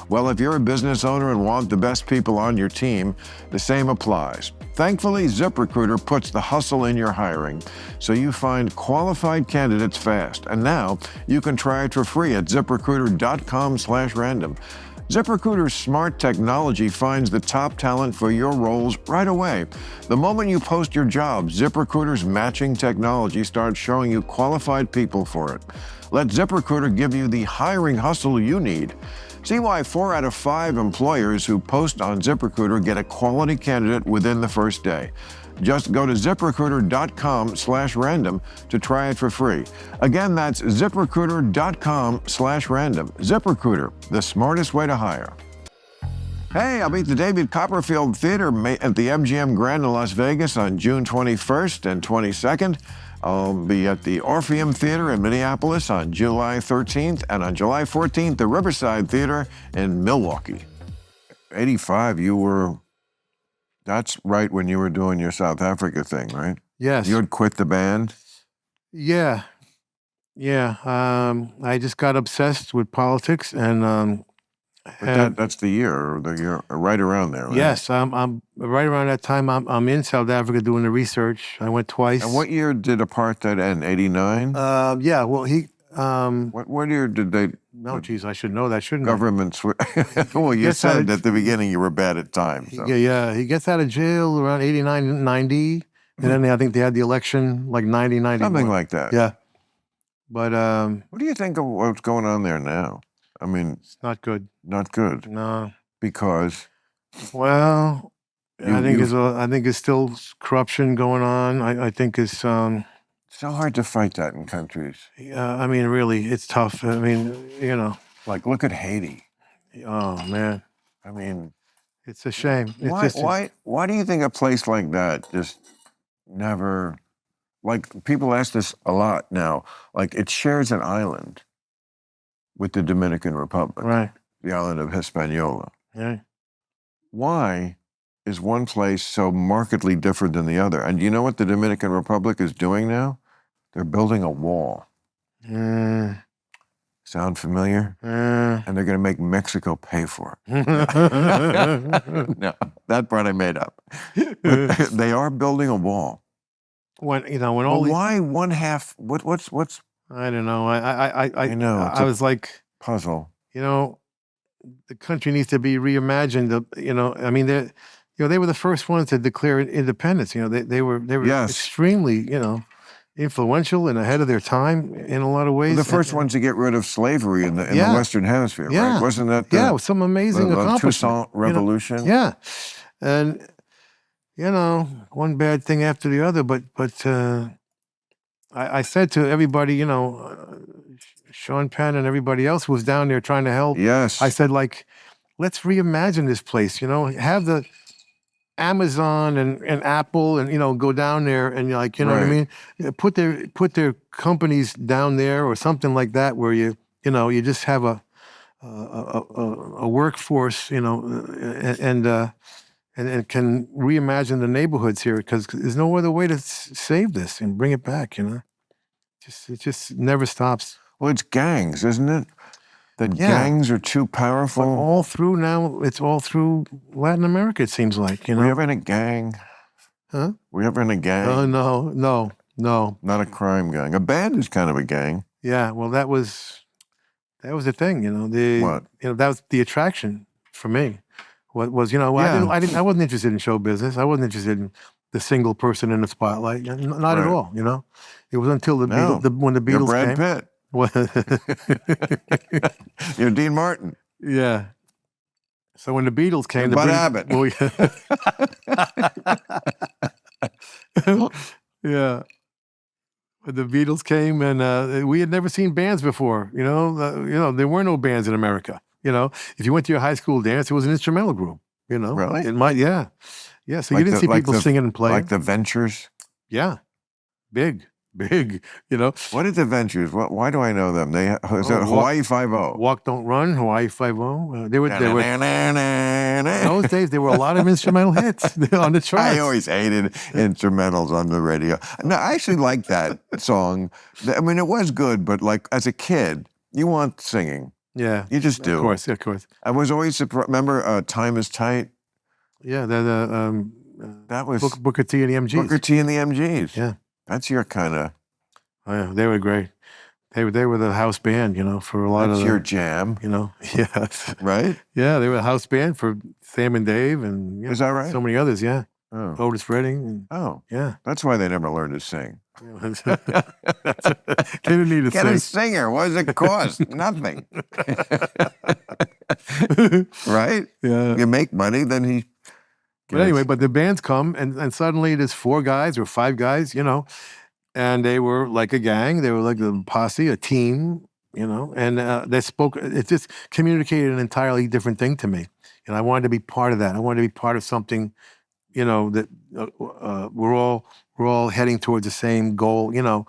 Well, if you're a business owner and want the best people on your team, the same applies. Thankfully, ZipRecruiter puts the hustle in your hiring, so you find qualified candidates fast. And now you can try it for free at ZipRecruiter.com/random. ZipRecruiter's smart technology finds the top talent for your roles right away. The moment you post your job, ZipRecruiter's matching technology starts showing you qualified people for it. Let ZipRecruiter give you the hiring hustle you need. See why 4 out of 5 employers who post on ZipRecruiter get a quality candidate within the first day. Just go to ZipRecruiter.com/random to try it for free. Again, that's ZipRecruiter.com/random. ZipRecruiter, the smartest way to hire. Hey, I'll be at the David Copperfield Theater at the MGM Grand in Las Vegas on June 21st and 22nd. I'll be at the Orpheum Theater in Minneapolis on July 13th, and on July 14th, the Riverside Theater in Milwaukee. 85, that's right when you were doing your South Africa thing, right? Yes. You had quit the band? Yeah. I just got obsessed with politics, and That's the year right around there, right? yes, I'm right around that time. I'm in South Africa doing the research. I went twice. And what year did apartheid end? 89? Yeah. Well, What year did they? No, geez, I should know that, shouldn't Government well, you gets out said of- at the beginning you were bad at time. I? So. Yeah. He gets out of jail around 89, 90, and then I think they had the election like 90, 91. Something like that. Yeah. But What do you think of what's going on there now? I mean, it's not good. not good. No. Because Well, You- I think it's still corruption going on. I think it's it's so hard to fight that in countries. I mean, really, it's tough. I mean, Like, look at Haiti. oh man, I mean, it's a shame. It's why do you think a place like that just never, like, people ask this a lot now, like, it shares an island with the Dominican Republic, right? the island of Hispaniola. Yeah. Why is one place so markedly different than the other? And you know what the Dominican Republic is doing now? They're building a wall. Sound familiar? And they're going to make Mexico pay for it. No, that part I made up. But they are building a wall. When all Well, these, why one half? What's I don't know. I know, it's I a- was like, puzzle? the country needs to be reimagined. I mean, they were the first ones to declare independence. They were Yes. extremely, influential and ahead of their time in a lot of ways. The first ones to get rid of slavery in the Yeah. Western Hemisphere, Yeah. right? Wasn't that the, Yeah, with some amazing the accomplishment. Toussaint Revolution? Yeah, and one bad thing after the other. But I said to everybody, Sean Penn and everybody else who was down there trying to help. Yes. I said, like, let's reimagine this place, you know, have the Amazon and Apple and, you know, go down there and like, you know what I mean? Put their companies down there or something like that where you know, you just have a workforce, you know, and can reimagine the neighborhoods here because there's no other way to save this and bring it back, you know? It just never stops. Well, it's gangs, isn't it? That gangs are too powerful. But all through now, it's all through Latin America, it seems like, you know? Were you ever in a gang? Huh? Were you ever in a gang? Oh, no. Not a crime gang. A band is kind of a gang. Yeah, well, that was the thing, you know. What? You know, that was the attraction for me. What was, you know, I wasn't interested in show business. I wasn't interested in the single person in the spotlight. Not at all, you know. It was until when the Beatles You're Brad came. Pitt. You're Dean Martin. Yeah. So when the Beatles came, Bud Abbott. Well, yeah. When the Beatles came, and we had never seen bands before. You know, there were no bands in America. You know, if you went to your high school dance, it was an instrumental group. You know, really? It might, yeah. So you didn't see people singing and playing, like the Ventures. Yeah, big. You know. What are the Ventures? Why do I know them? Hawaii 5-0. Walk Don't Run, Hawaii 5-0. They were in those days. There were a lot of instrumental hits on the charts. I always hated instrumentals on the radio. No, I actually liked that song. I mean, it was good, but like as a kid, you want singing. Yeah, you just do. Of course. I was always surprised. Remember, Time Is Tight. Yeah, that was Booker T and the MGs. Booker T and the MGs. Yeah, that's your kind of. Oh, yeah, they were great. They were the house band, you know, for a lot of. That's your jam, you know. Yeah. Right. Yeah, they were a house band for Sam and Dave, and is that right? So many others, yeah. Oh. Otis Redding. Yeah. That's why they never learned to sing. They didn't need to Get a singer. What does it cost? Nothing. Right? Yeah. You make money, then he. But anyway, but the bands come, and suddenly there's 4 guys or 5 guys, you know, and they were like a gang. They were like a posse, a team, you know, and they spoke. It just communicated an entirely different thing to me, and I wanted to be part of that. I wanted to be part of something, you know, that we're all heading towards the same goal, you know,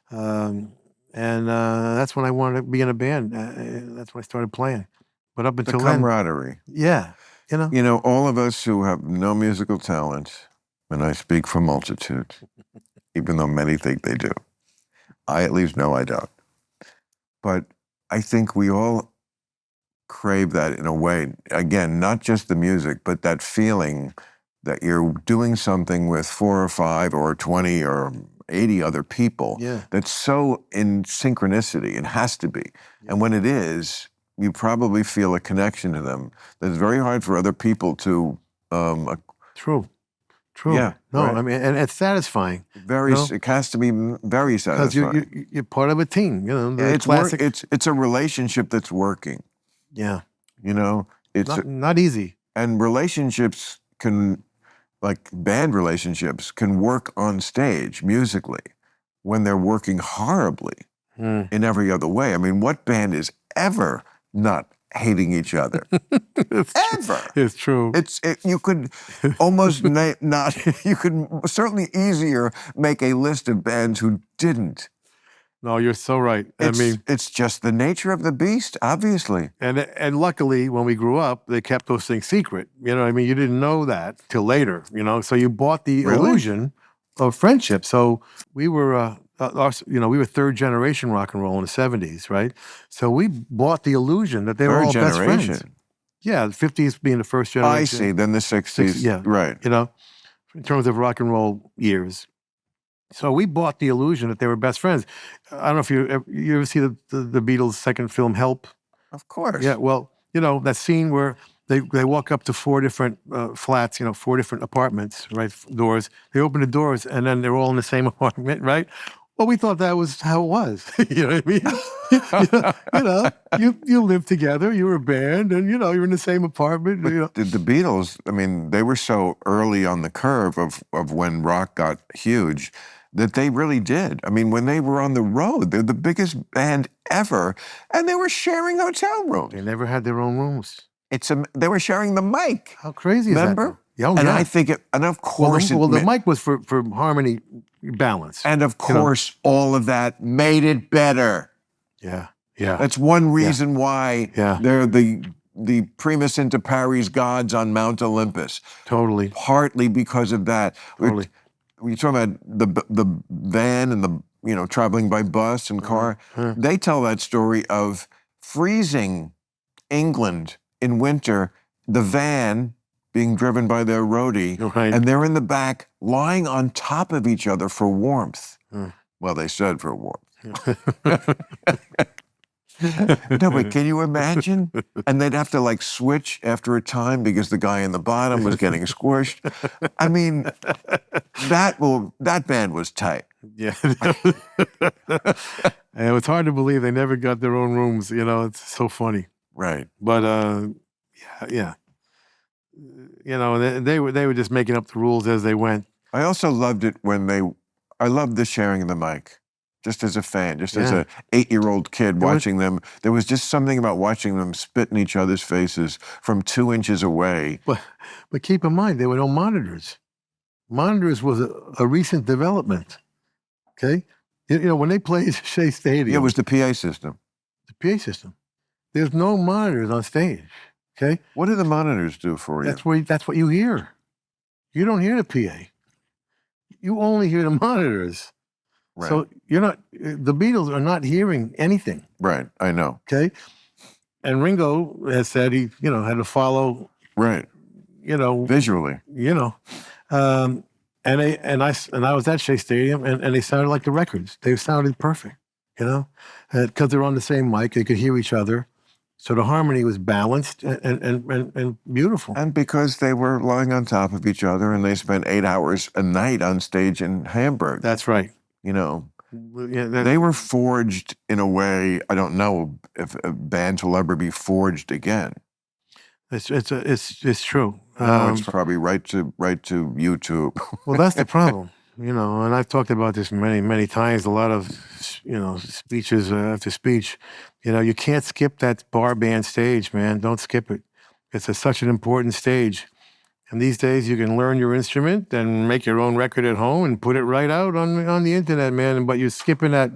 and that's when I wanted to be in a band. That's when I started playing. But up until then, camaraderie. Yeah, you know. You know, all of us who have no musical talent, and I speak for multitudes, even though many think they do. I at least know I don't. But I think we all crave that in a way. Again, not just the music, but that feeling that you're doing something with 4 or 5 or 20 or 80 other people that's so in synchronicity. It has to be. Yeah. And when it is, you probably feel a connection to them that's very hard for other people to... True. Yeah. No, right. I mean, and it's satisfying. It has to be very satisfying. Because you're part of a team, you know. It's a relationship that's working. Yeah. You know, it's not easy. And relationships can, like band relationships, can work on stage musically when they're working horribly in every other way. I mean, what band is ever not hating each other? Ever. It's true. You could almost you could certainly easier make a list of bands who didn't. No, you're so right. I mean, it's just the nature of the beast, obviously. And luckily, when we grew up, they kept those things secret. You know what I mean? You didn't know that till later, you know? So you bought the illusion of friendship. So we were, we were 3rd generation rock and roll in the 70s, right? So we bought the illusion that they were all best friends. Yeah, the 50s being the first generation. I see, then the 60s. Yeah, right. You know, in terms of rock and roll years. So we bought the illusion that they were best friends. I don't know if you ever see the Beatles' second film, Help? Of course. Yeah, well, you know, that scene where they walk up to 4 different flats, you know, 4 different apartments, right, doors. They open the doors, and then they're all in the same apartment, right? Well, we thought that was how it was. You know what I mean? You live together, you were a band, and you're in the same apartment. The Beatles, I mean, they were so early on the curve of when rock got huge that they really did. I mean, when they were on the road, they're the biggest band ever, and they were sharing hotel rooms. They never had their own rooms. They were sharing the mic. How crazy is that? Remember? Yeah, and I think and of course, the mic was for harmony balance. And of course, all of that made it better. Yeah. That's one reason why Yeah. they're the primus inter pares gods on Mount Olympus. Totally. Partly because of that. Totally. You're talking about the van and the traveling by bus and car. They tell that story of freezing England in winter, the van being driven by their roadie, Right. and they're in the back lying on top of each other for warmth. Well, they said for warmth. No, but can you imagine? And they'd have to switch after a time because the guy in the bottom was getting squished. I mean, that band was tight. Yeah. And it's hard to believe they never got their own rooms. It's so funny. Right. But yeah. They were just making up the rules as they went. I also loved it I loved the sharing of the mic. Just as a fan, just as a 8-year-old kid watching them. There was just something about watching them spit in each other's faces from 2 inches away. But keep in mind, there were no monitors. Monitors was a recent development. Okay? When they played Shea Stadium. Yeah, it was the PA system. The PA system. There's no monitors on stage. Okay? What do the monitors do for you? That's what you hear. You don't hear the PA. You only hear the monitors. Right. So the Beatles are not hearing anything. Right, I know. Okay? And Ringo has said he, had to follow. Right. Visually. And I was at Shea Stadium and they sounded like the records. They sounded perfect, because they're on the same mic, they could hear each other. So the harmony was balanced and beautiful. And because they were lying on top of each other and they spent 8 hours a night on stage in Hamburg. That's right. They were forged in a way, I don't know if bands will ever be forged again. It's true. It's probably right to YouTube. Well, that's the problem, and I've talked about this many times. A lot of speeches after speech. You can't skip that bar band stage, man. Don't skip it. It's such an important stage. And these days, you can learn your instrument and make your own record at home and put it right out on the internet, man. But you're skipping that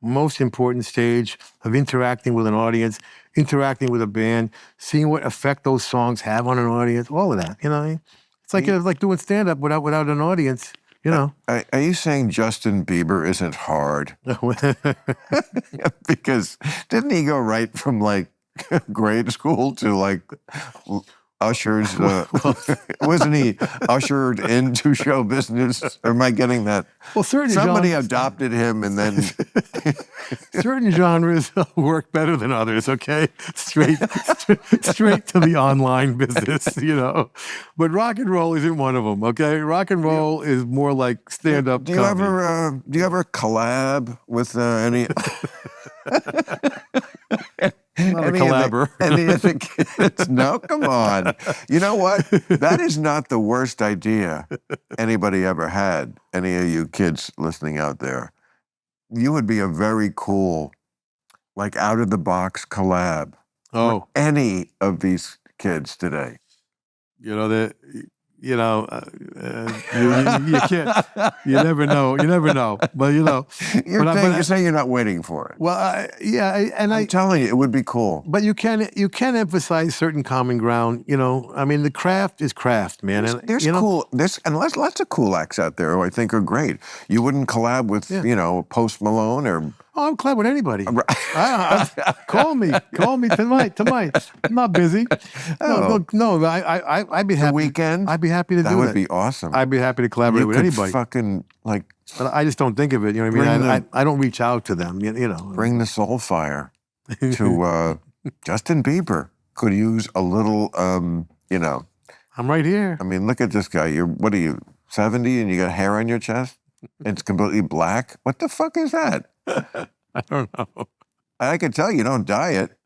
most important stage of interacting with an audience, interacting with a band, seeing what effect those songs have on an audience, all of that. It's like doing stand-up without an audience. Are you saying Justin Bieber isn't hard? Because didn't he go right from grade school to ushers? Wasn't he ushered into show business? Or am I getting that? Well, somebody adopted him, and then certain genres work better than others. Okay, straight to the online business, But rock and roll isn't one of them. Okay, rock and roll is more like stand-up. Do you ever collab with any? Not a collaborator. Any of the kids? No, come on. You know what? That is not the worst idea anybody ever had. Any of you kids listening out there, you would be a very cool, out-of-the-box collab. Oh, any of these kids today. You can't. You never know. But You're saying you're not waiting for it. Well, I'm telling you, it would be cool. But you can emphasize certain common ground. The craft is craft, man. There's lots of cool acts out there who I think are great. You wouldn't collab with Post Malone or. Oh, I'm glad with anybody. Call me tonight. I'm not busy. No, I'd be happy. The weekend? I'd be happy to do that. That would be awesome. I'd be happy to collaborate with anybody. But I just don't think of it. You know what I mean? I don't reach out to them. Bring the soul fire to Justin Bieber. Could use a little. I'm right here. I mean, look at this guy. What are you, 70, and you got hair on your chest? It's completely black. What the fuck is that? I don't know. I can tell you don't dye it.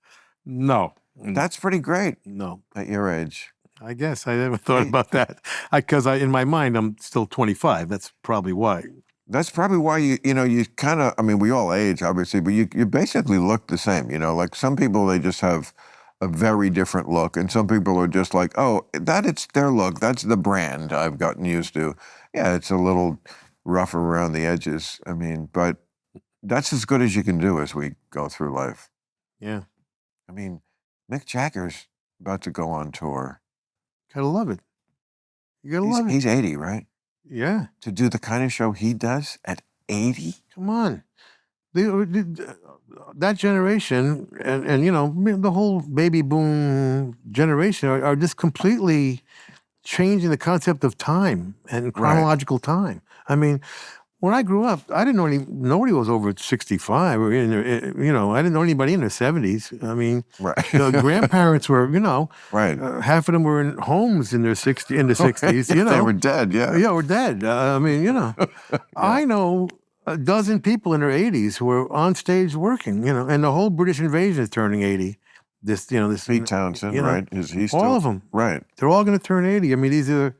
No. That's pretty great No. at your age. I guess I never thought about that. Because in my mind, I'm still 25. That's probably why. That's probably why you kind of, I mean, we all age, obviously, but you basically look the same, like some people, they just have a very different look, and some people are just like, oh, it's their look, that's the brand I've gotten used to. Yeah, it's a little rougher around the edges, I mean, but that's as good as you can do as we go through life. Yeah. I mean, Mick Jagger's about to go on tour. Gotta love it. You gotta love it. He's 80, right? Yeah. To do the kind of show he does at 80? Come on. That generation and the whole baby boom generation are just completely changing the concept of time and chronological time. I mean, when I grew up, I didn't know nobody was over 65 or I didn't know anybody in their 70s. I mean, the grandparents were, half of them were in homes in their 60s, They were dead, yeah. Yeah, we're dead. I mean, yeah. I know a dozen people in their 80s who are on stage working, and the whole British invasion is turning 80. This Pete Townsend, right? He's all of them, right? They're all going to turn 80. I mean, these are,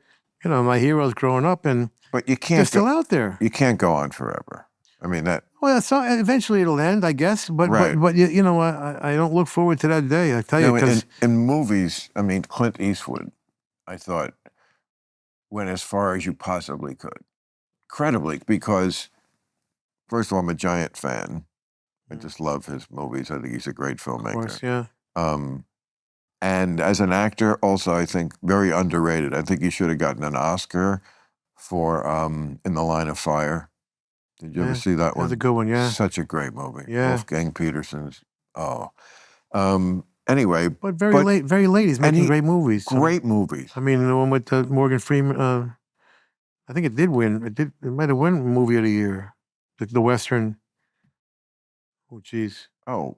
my heroes growing up, and but you can't. They're still out there. You can't go on forever. I mean that. Well, so eventually it'll end, I guess. But I don't look forward to that day. I tell you, because in movies, I mean, Clint Eastwood, I thought went as far as you possibly could, credibly, because first of all, I'm a giant fan. I just love his movies. I think he's a great filmmaker. Of course, yeah. And as an actor, also, I think very underrated. I think he should have gotten an Oscar for In the Line of Fire. Did you ever see that one? That's a good one, yeah. Such a great movie. Yeah. Wolfgang Petersen's. Anyway. But very late. He's making great movies. Great movies. I mean, the one with Morgan Freeman, I think it did win. It might have won Movie of the Year. The Western. Oh, jeez. Oh,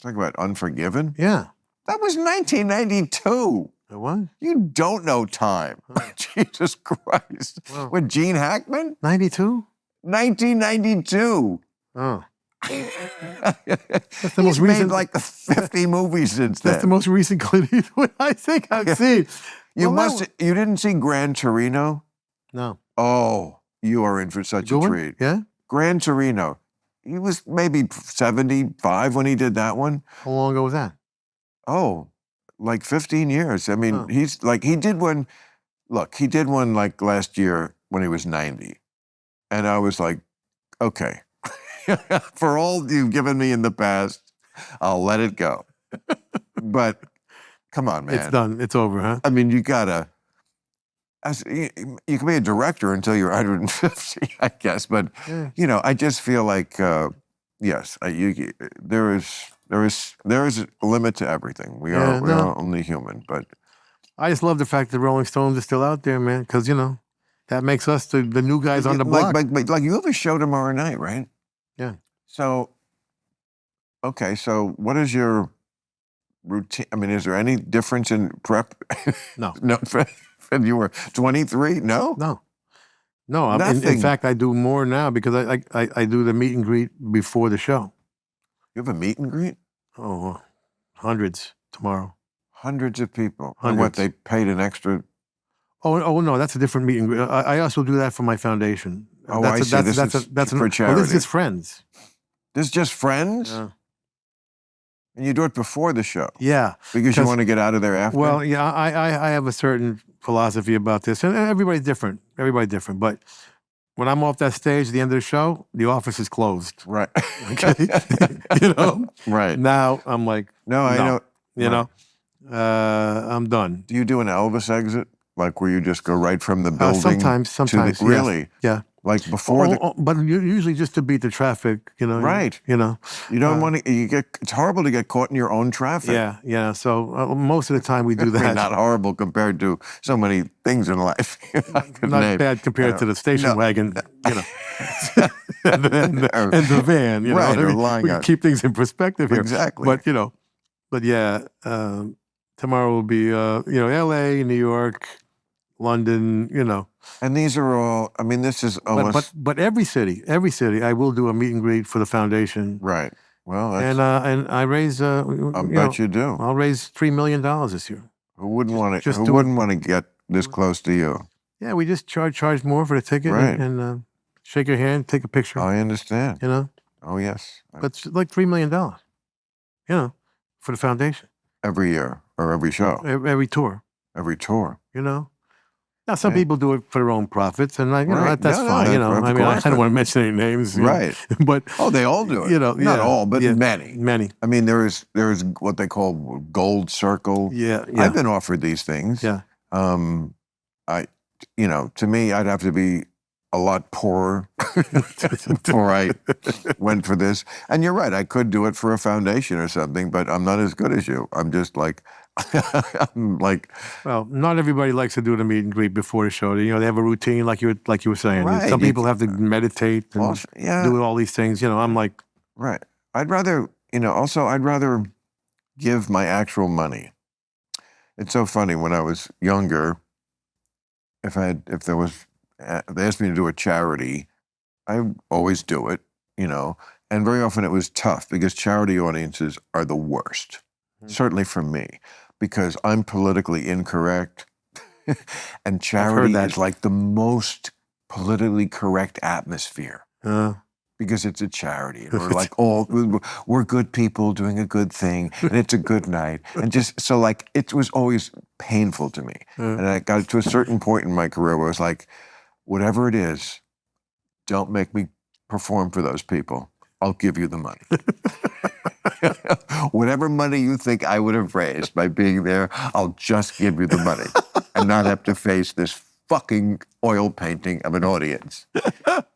talk about Unforgiven? Yeah. That was 1992. It was? You don't know time. Oh. Jesus Christ. Wow. With Gene Hackman? 92? 1992. Oh. That's the most recent. Made like 50 movies since then. That's the most recent Clint Eastwood I think I've seen. You didn't see Gran Torino? No. Oh, you are in for such a treat. Yeah? Gran Torino. He was maybe 75 when he did that one. How long ago was that? Oh, like 15 years. I mean, he did one like last year when he was 90. And I was like, okay, for all you've given me in the past, I'll let it go. But come on, man. It's done. It's over, huh? I mean, you can be a director until you're 150, I guess. But, I just feel like, yes, there is a limit to everything. We are only human, but. I just love the fact that Rolling Stones are still out there, man, because, that makes us the new guys on the block. Like you have a show tomorrow night, right? Yeah. So, okay, so what is your routine? I mean, is there any difference in prep? No. No, when you were 23? No? No, in fact, I do more now because I do the meet and greet before the show. You have a meet and greet? Oh, hundreds tomorrow. Hundreds of people. Hundreds. And what, they paid an extra? Oh no, that's a different meet and greet. I also do that for my foundation. Oh, I see. This is for charity. This is just friends. This is just friends? Yeah. And you do it before the show? Yeah. Because you want to get out of there after? Well, yeah, I have a certain philosophy about this, and everybody's different. But when I'm off that stage at the end of the show, the office is closed. Right. Okay? Right. Now I'm like, no, I know. I'm done. Do you do an Elvis exit? Like where you just go right from the building? Sometimes. Really? Yeah. Like before but usually just to beat the traffic, Right. You don't want to. It's horrible to get caught in your own traffic. Yeah. So most of the time we do that. I mean, not horrible compared to so many things in life. Not bad compared to the station wagon, and the van. Right. We can keep things in perspective here. Exactly. But yeah, tomorrow will be L.A., New York, London. And these are all, I mean, this is almost... But every city, I will do a meet and greet for the foundation. Right. Well, that's... And I raise, I bet you do. I'll raise $3 million this year. Who wouldn't want to? Who wouldn't want to get this close to you? Yeah, we just charge more for the ticket, Right. and shake your hand, take a picture. I understand. You know. Oh yes. But it's like $3 million. You know, for the foundation. Every year or every show. Every tour. Every tour. You know. Now some people do it for their own profits, and right. that's fine. You know, I mean, I don't want to mention any names. Right. But they all do it. You know, not all, but many. Many. I mean, there is what they call gold circle. Yeah. I've been offered these things. Yeah. To me, I'd have to be a lot poorer before I went for this. And you're right, I could do it for a foundation or something, but I'm not as good as you. I'm just like, Well, not everybody likes to do the meet and greet before the show. You know, they have a routine, like you were saying. Right. Some people have to meditate and do all these things. You know, I'm like, right. I'd rather give my actual money. It's so funny. When I was younger, if they asked me to do a charity, I always do it, and very often it was tough because charity audiences are the worst, certainly for me, because I'm politically incorrect, and charity is like the most politically correct atmosphere. Because it's a charity, and we're like, we're good people doing a good thing, and it's a good night, and just so like it was always painful to me, and I got to a certain point in my career where I was like, whatever it is, don't make me perform for those people. I'll give you the money. Whatever money you think I would have raised by being there, I'll just give you the money, and not have to face this fucking oil painting of an audience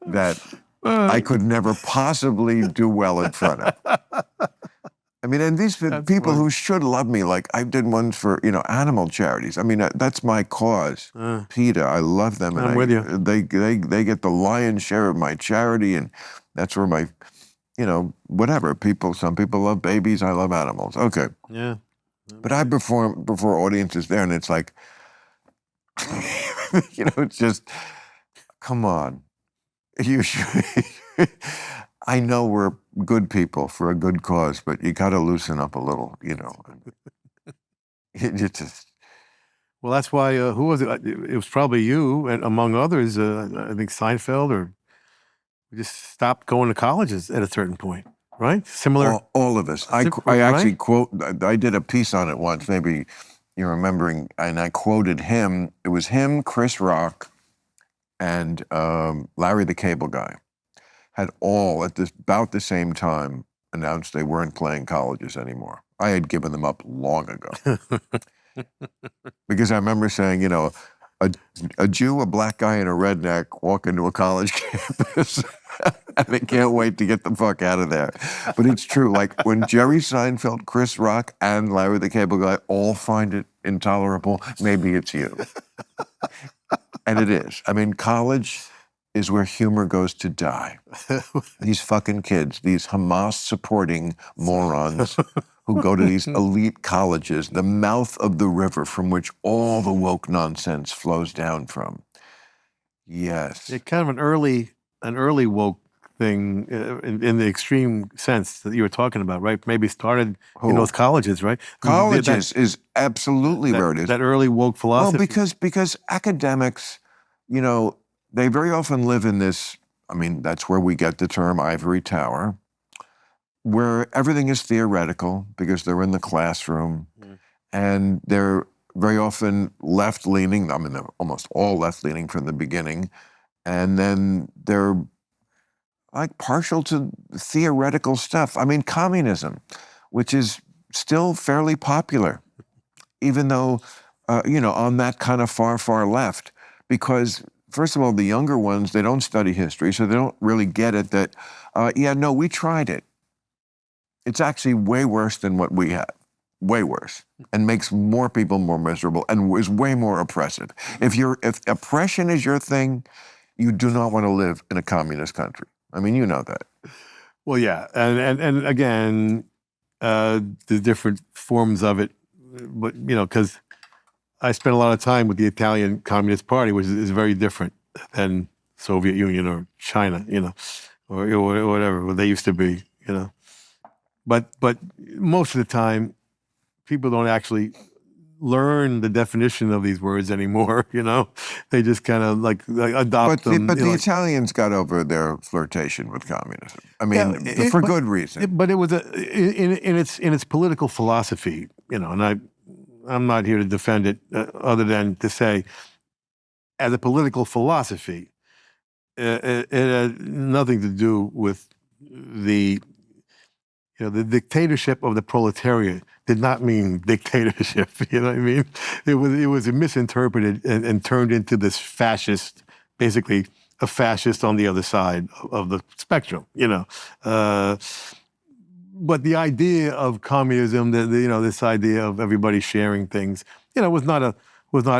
that I could never possibly do well in front of. I mean, and these people who should love me, like I did ones for, animal charities. I mean, that's my cause. PETA, I love them. And I'm with you. They get the lion's share of my charity, and that's where my, whatever. Some people love babies, I love animals. Okay. Yeah. But I perform before audiences there, and it's like, it's just, come on. You should. I know we're good people for a good cause, but you got to loosen up a little, You just. Well, that's why. Who was it? It was probably you, and among others, I think Seinfeld, or we just stopped going to colleges at a certain point, right? Similar. All of us. I actually quote. I did a piece on it once. Maybe you're remembering, and I quoted him. It was him, Chris Rock, and Larry the Cable Guy had all at about the same time announced they weren't playing colleges anymore. I had given them up long ago. Because I remember saying, a Jew, a black guy, and a redneck walk into a college campus and they can't wait to get the fuck out of there. But it's true, like when Jerry Seinfeld, Chris Rock, and Larry the Cable Guy all find it intolerable, maybe it's you. And it is. I mean, college is where humor goes to die. These fucking kids, these Hamas-supporting morons who go to these elite colleges, the mouth of the river from which all the woke nonsense flows down from. Yes. It's kind of an early woke thing in the extreme sense that you were talking about, right? Maybe started in those colleges, right? Colleges is absolutely where it is. That early woke philosophy. Well, because academics, they very often live in this, I mean, that's where we get the term ivory tower, where everything is theoretical because they're in the classroom, and they're very often left-leaning. I mean, they're almost all left-leaning from the beginning, and then they're like partial to theoretical stuff. I mean, communism, which is still fairly popular, even though, on that kind of far, far left, because first of all, the younger ones, they don't study history, so they don't really get it that, we tried it. It's actually way worse than what we have, way worse, and makes more people more miserable and is way more oppressive. If oppression is your thing, you do not want to live in a communist country. I mean, you know that. Well, yeah, and again, the different forms of it, but because I spent a lot of time with the Italian Communist Party, which is very different than Soviet Union or China, or whatever what they used to be, But most of the time, people don't actually learn the definition of these words anymore. They just kind of like adopt them. But the Italians got over their flirtation with communism. I mean, Yeah, for good reason. But it was in its political philosophy, and I'm not here to defend it other than to say, as a political philosophy, it had nothing to do with the dictatorship of the proletariat did not mean dictatorship. You know what I mean? It was misinterpreted and turned into this fascist, basically a fascist on the other side of the spectrum. But the idea of communism, this idea of everybody sharing things, was not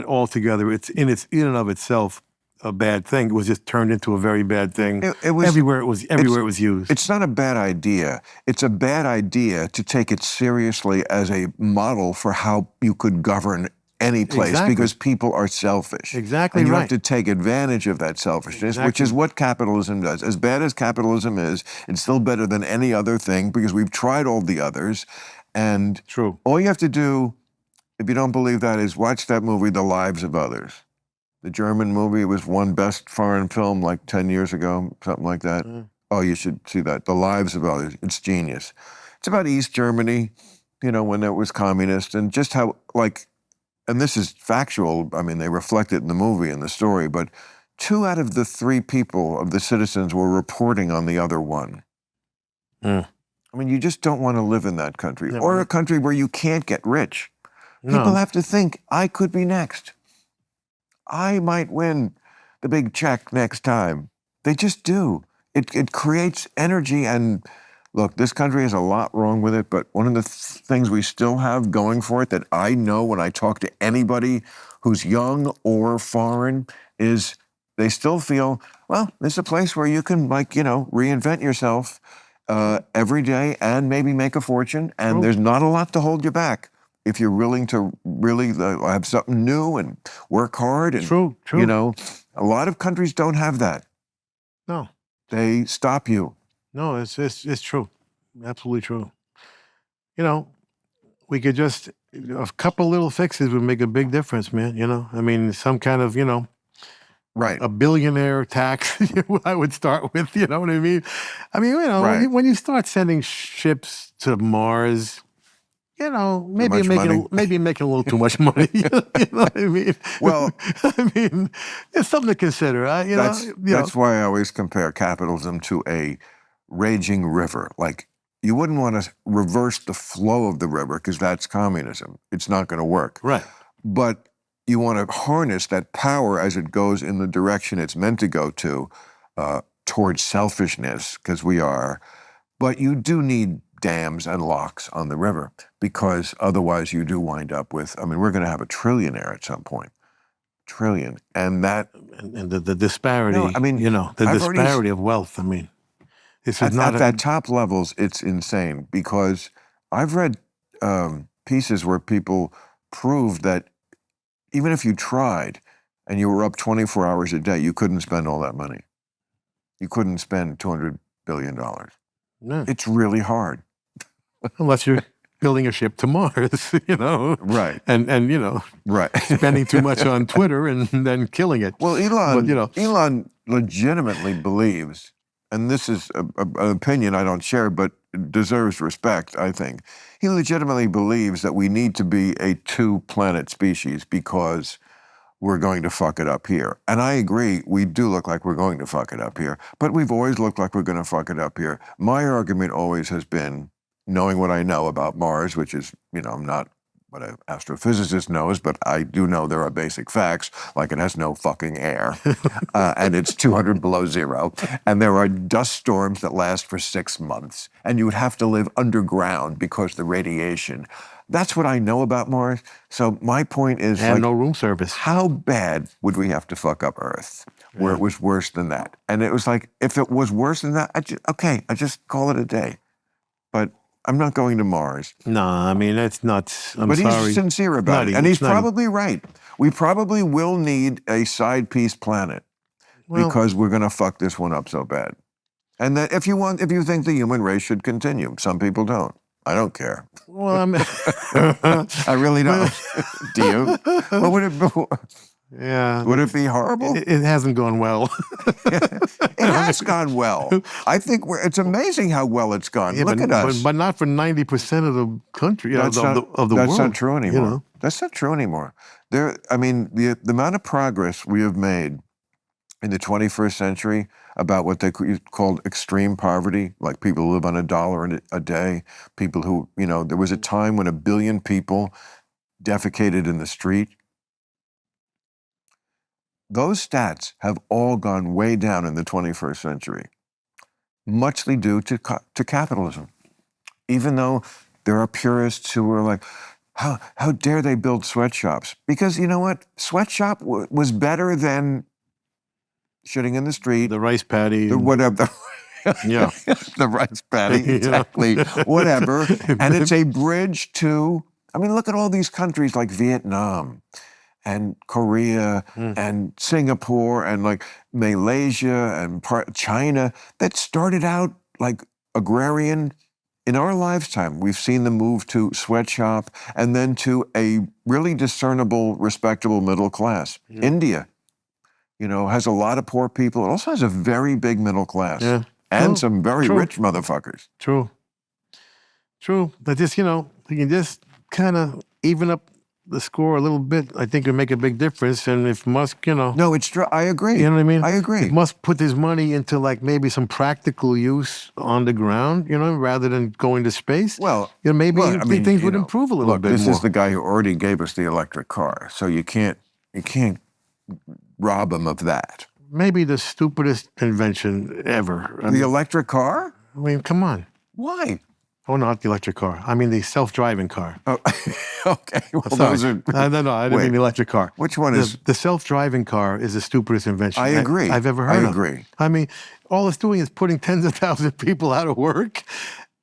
altogether. It's in and of itself a bad thing. It was just turned into a very bad thing. It was everywhere it was used. It's not a bad idea. It's a bad idea to take it seriously as a model for how you could govern any place, because people are selfish. Exactly, and you right. have to take advantage of that selfishness, which is what capitalism does. As bad as capitalism is, it's still better than any other thing because we've tried all the others. And True. All you have to do, if you don't believe that, is watch that movie, The Lives of Others. The German movie, it was won Best Foreign Film like 10 years ago, something like that. Oh, you should see that. The Lives of Others. It's genius. It's about East Germany, when it was communist, and just how, and this is factual, I mean, they reflect it in the movie and the story, but 2 out of the 3 people of the citizens were reporting on the other one. I mean, you just don't want to live in that country, or a country where you can't get rich. People have to think, I could be next. I might win the big check next time. They just do. It creates energy, and look, this country has a lot wrong with it, but one of the things we still have going for it that I know when I talk to anybody who's young or foreign is they still feel, well, this is a place where you can, reinvent yourself every day and maybe make a fortune, and there's not a lot to hold you back if you're willing to really have something new and work hard. And, True. A lot of countries don't have that. No. They stop you. No, it's true. Absolutely true. We could just, a couple little fixes would make a big difference, man. I mean, some kind of, right, a billionaire tax, I would start with, you know what I mean? I mean, right. when you start sending ships to Mars, maybe you're making a little too much money. You know what I mean? Well, I mean, it's something to consider. That's why I always compare capitalism to a raging river. Like, you wouldn't want to reverse the flow of the river because that's communism. It's not going to work. Right. But you want to harness that power as it goes in the direction it's meant to go to, towards selfishness, because we are. But you do need dams and locks on the river, because otherwise you do wind up with, we're going to have a trillionaire at some point. Trillion. And that... And the disparity, the disparity of wealth, this is not... At top levels, it's insane, because I've read pieces where people proved that even if you tried and you were up 24 hours a day, you couldn't spend all that money. You couldn't spend $200 billion. No. It's really hard. Unless you're building a ship to Mars, Right. And right. spending too much on Twitter and then killing it. Well, Elon legitimately believes, and this is an opinion I don't share, but deserves respect, I think. He legitimately believes that we need to be a 2-planet species because we're going to fuck it up here. And I agree, we do look like we're going to fuck it up here, but we've always looked like we're going to fuck it up here. My argument always has been, knowing what I know about Mars, which is, I'm not what an astrophysicist knows, but I do know there are basic facts, like it has no fucking air, and it's 200 below zero, and there are dust storms that last for 6 months, and you would have to live underground because the radiation. That's what I know about Mars. So my point is, and no room service. How bad would we have to fuck up Earth where it was worse than that? And it was like, if it was worse than that, I just call it a day. But I'm not going to Mars. No, I mean, that's nuts. I'm But sorry. he's sincere about Nutty. it. And he's It's nutty. probably right. We probably will need a side piece planet Well, because we're going to fuck this one up so bad. And that if you think the human race should continue, some people don't. I don't care. well, I'm... I really don't. Do you? What would it be? Yeah. Would it be horrible? It hasn't gone well. It has gone well. I think it's amazing how well it's gone. Yeah, Look at us. But not for 90% of the country, of the world. That's not true anymore. You know? That's not true anymore. The amount of progress we have made in the 21st century about what they called extreme poverty, like people who live on $1 a day, people who, there was a time when 1 billion people defecated in the street. Those stats have all gone way down in the 21st century, muchly due to capitalism. Even though there are purists who are like, how dare they build sweatshops? Because you know what? Sweatshop was better than shitting in the street. The rice paddy. Whatever. Yeah. The rice paddy, exactly. Whatever. And it's a bridge to, look at all these countries like Vietnam and Korea and Singapore and like Malaysia and China that started out like agrarian. In our lifetime, we've seen the move to sweatshop and then to a really discernible, respectable middle class. Yeah. India, has a lot of poor people. It also has a very big middle class and some very rich motherfuckers. True. But just, you can just kind of even up the score a little bit. I think it would make a big difference. And if Musk, No, it's true. I agree. You know what I mean? I agree. If Musk put his money into like maybe some practical use on the ground, rather than going to space, maybe things would improve a little bit this more. Is the guy who already gave us the electric car. So you can't rob him of that. Maybe the stupidest invention ever. The electric car? Come on. Why? Oh, not the electric car. I mean the self-driving car. Oh, okay. Well, those are... No, I didn't mean the electric car. Which one is... The self-driving car is the stupidest invention I agree. I've ever heard of. I agree. All it's doing is putting tens of thousands of people out of work.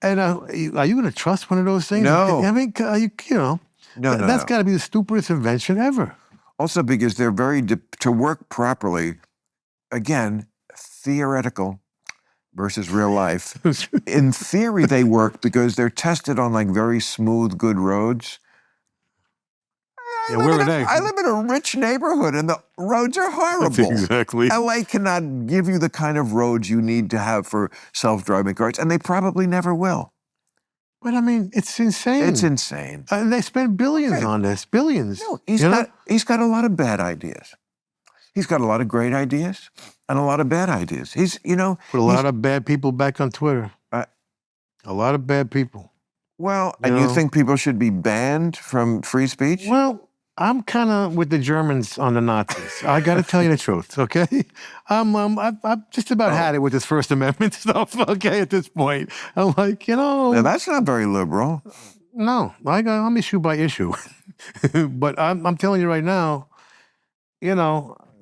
And are you going to trust one of those things? No. No. That's got to be the stupidest invention ever. Also because they're to work properly, again, theoretical versus real life. In theory, they work because they're tested on like very smooth, good roads. Yeah, where are they? I live in a rich neighborhood and the roads are horrible. That's exactly. LA cannot give you the kind of roads you need to have for self-driving cars, and they probably never will. But it's insane. It's insane. And they spend billions on this, billions. No, he's got a lot of bad ideas. He's got a lot of great ideas and a lot of bad ideas. Put a lot of bad people back on Twitter. A lot of bad people. Well, you think people should be banned from free speech? Well, I'm kind of with the Germans on the Nazis. I got to tell you the truth, okay? I've just about had it with this First Amendment stuff, okay, at this point. I'm like, Now, that's not very liberal. No, I'm issue by issue. But I'm telling you right now,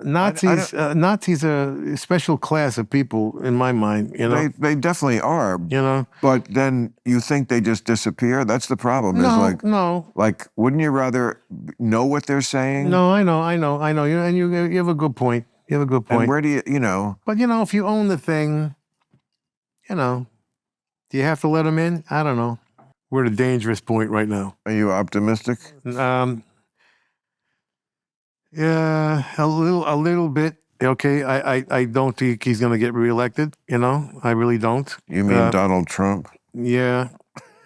Nazis are a special class of people in my mind. They definitely are. But then you think they just disappear. That's the problem. No. Like, wouldn't you rather know what they're saying? No, I know. And you have a good point. And where do you? But if you own the thing, do you have to let them in? I don't know. We're at a dangerous point right now. Are you optimistic? Yeah, a little bit. Okay, I don't think he's going to get reelected. I really don't. You mean Donald Trump? Yeah,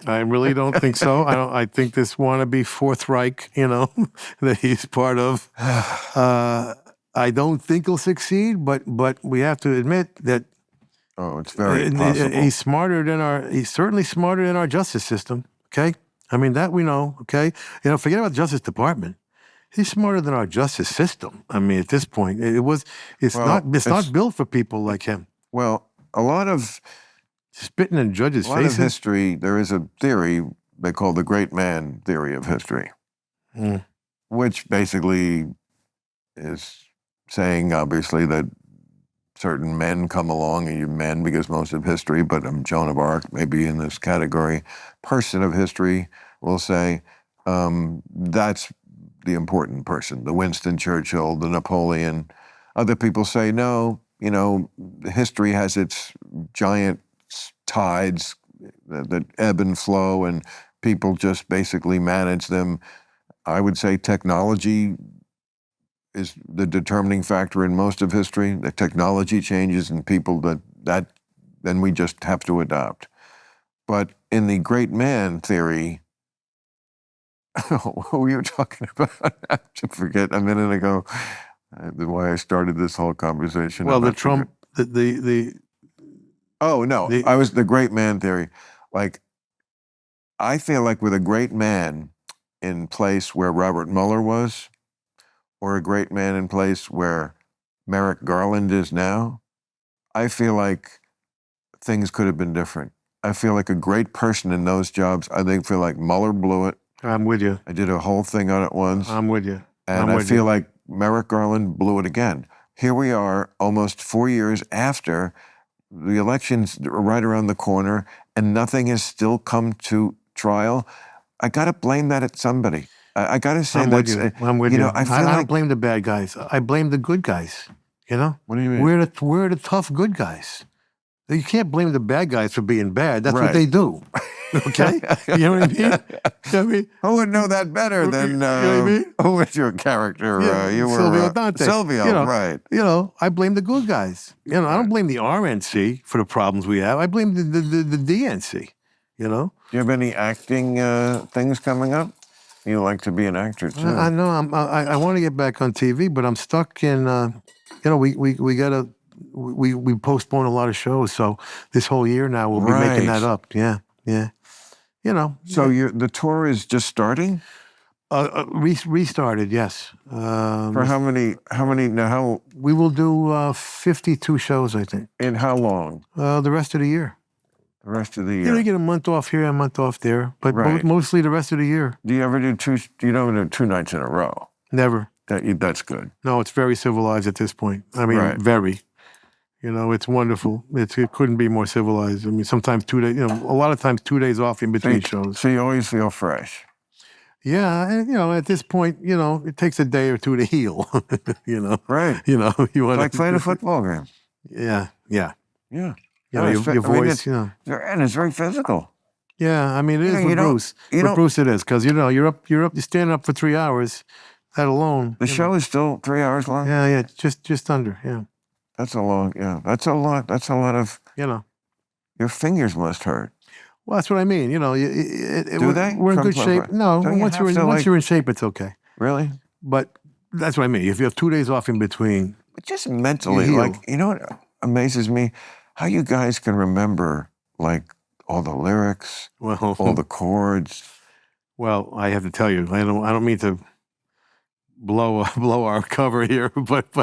I really don't think so. I think this wannabe Fourth Reich, that he's part of. I don't think he'll succeed, but we have to admit that. Oh, it's very possible. He's certainly smarter than our justice system. Okay, that we know. Okay, forget about the Justice Department. He's smarter than our justice system. At this point, it's not built for people like him. Well, a lot of spitting in judges' faces. A lot of history, there is a theory they call the great man theory of history, which basically is saying, obviously, that certain men come along, and you men because most of history, but I'm Joan of Arc, maybe in this category, person of history will say, that's the important person, the Winston Churchill, the Napoleon. Other people say, no, history has its giant tides that ebb and flow, and people just basically manage them. I would say technology is the determining factor in most of history. The technology changes, and people that then we just have to adopt. But in the great man theory, what were you talking about? I forget a minute ago why I started this whole conversation. Well, the Trump, the Oh no, I was the great man theory. Like, I feel like with a great man in place where Robert Mueller was, or a great man in place where Merrick Garland is now, I feel like things could have been different. I feel like a great person in those jobs, I feel like Mueller blew it. I'm with you. I did a whole thing on it once. I'm with you. And I feel like Merrick Garland blew it again. Here we are, almost 4 years after the election's right around the corner, and nothing has still come to trial. I got to blame that at somebody. I got to say I'm with you. I'm with you. I don't blame the bad guys. I blame the good guys. What do you mean? We're the tough good guys. You can't blame the bad guys for being bad. That's what they do. Okay? You know what I mean? You know what I mean? Who would know that better than, you know what I mean? Who was your character? You were Silvio Dante. Silvio, right. I blame the good guys. I don't blame the RNC for the problems we have. I blame the DNC, Do you have any acting things coming up? You like to be an actor, too. I know. I want to get back on TV, but I'm stuck in, we postpone a lot of shows, so this whole year now we'll be making that up. Yeah. So the tour is just starting? Restarted, yes. For how many now? We will do 52 shows, I think. In how long? The rest of the year. The rest of the year. You get a month off here, a month off there, but mostly the rest of the year. Do you ever do you don't do 2 nights in a row? Never. That's good. No, it's very civilized at this point. I mean, very. It's wonderful. It couldn't be more civilized. I mean, sometimes 2 days, a lot of times 2 days off in between shows. So you always feel fresh. Yeah, and at this point, it takes a day or two to heal. Right. You want like playing a football game. Yeah. Your voice. And it's very physical. Yeah, I mean, it is with Bruce. With Bruce, it is because you're standing up for 3 hours. That alone. The show is still 3 hours long. Yeah, just under. Yeah. That's a long. Yeah, that's a lot. That's a lot of. Your fingers must hurt. Well, that's what I mean. Do they? We're in good shape. No, once you're in shape, it's okay. Really? But that's what I mean. If you have 2 days off in between, but just mentally, what amazes me, how you guys can remember all the lyrics, all the chords. Well, I have to tell you, I don't mean to blow our cover here, but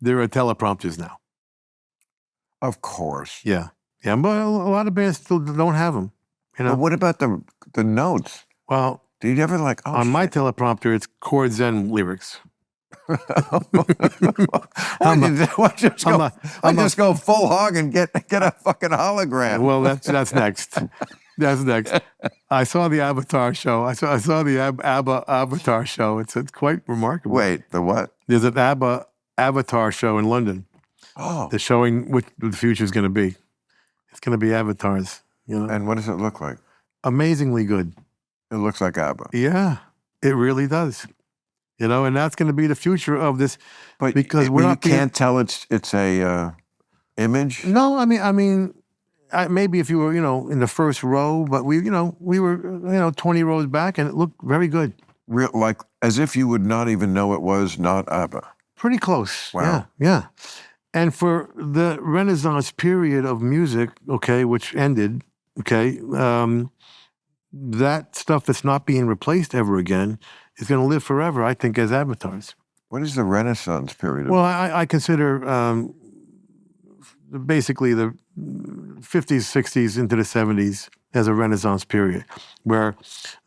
there are teleprompters now. Of course. Yeah, but a lot of bands still don't have them. But what about the notes? Well, do you ever on my teleprompter, it's chords and lyrics. Just go full hog and get a fucking hologram. Well, that's next. That's next. I saw the Avatar show. I saw the ABBA Avatar show. It's quite remarkable. Wait, the what? There's an ABBA Avatar show in London. Oh. They're showing what the future is going to be. It's going to be avatars. And what does it look like? Amazingly good. It looks like ABBA. Yeah, it really does. And that's going to be the future of this. But because you can't tell it's a image. No, I mean, maybe if you were in the first row, but we were 20 rows back, and it looked very good. Like as if you would not even know it was not ABBA. Pretty close. Wow. Yeah. And for the Renaissance period of music, which ended, that stuff that's not being replaced ever again is going to live forever, I think, as avatars. What is the Renaissance period? Well, I consider basically the 50s, 60s into the 70s as a Renaissance period, where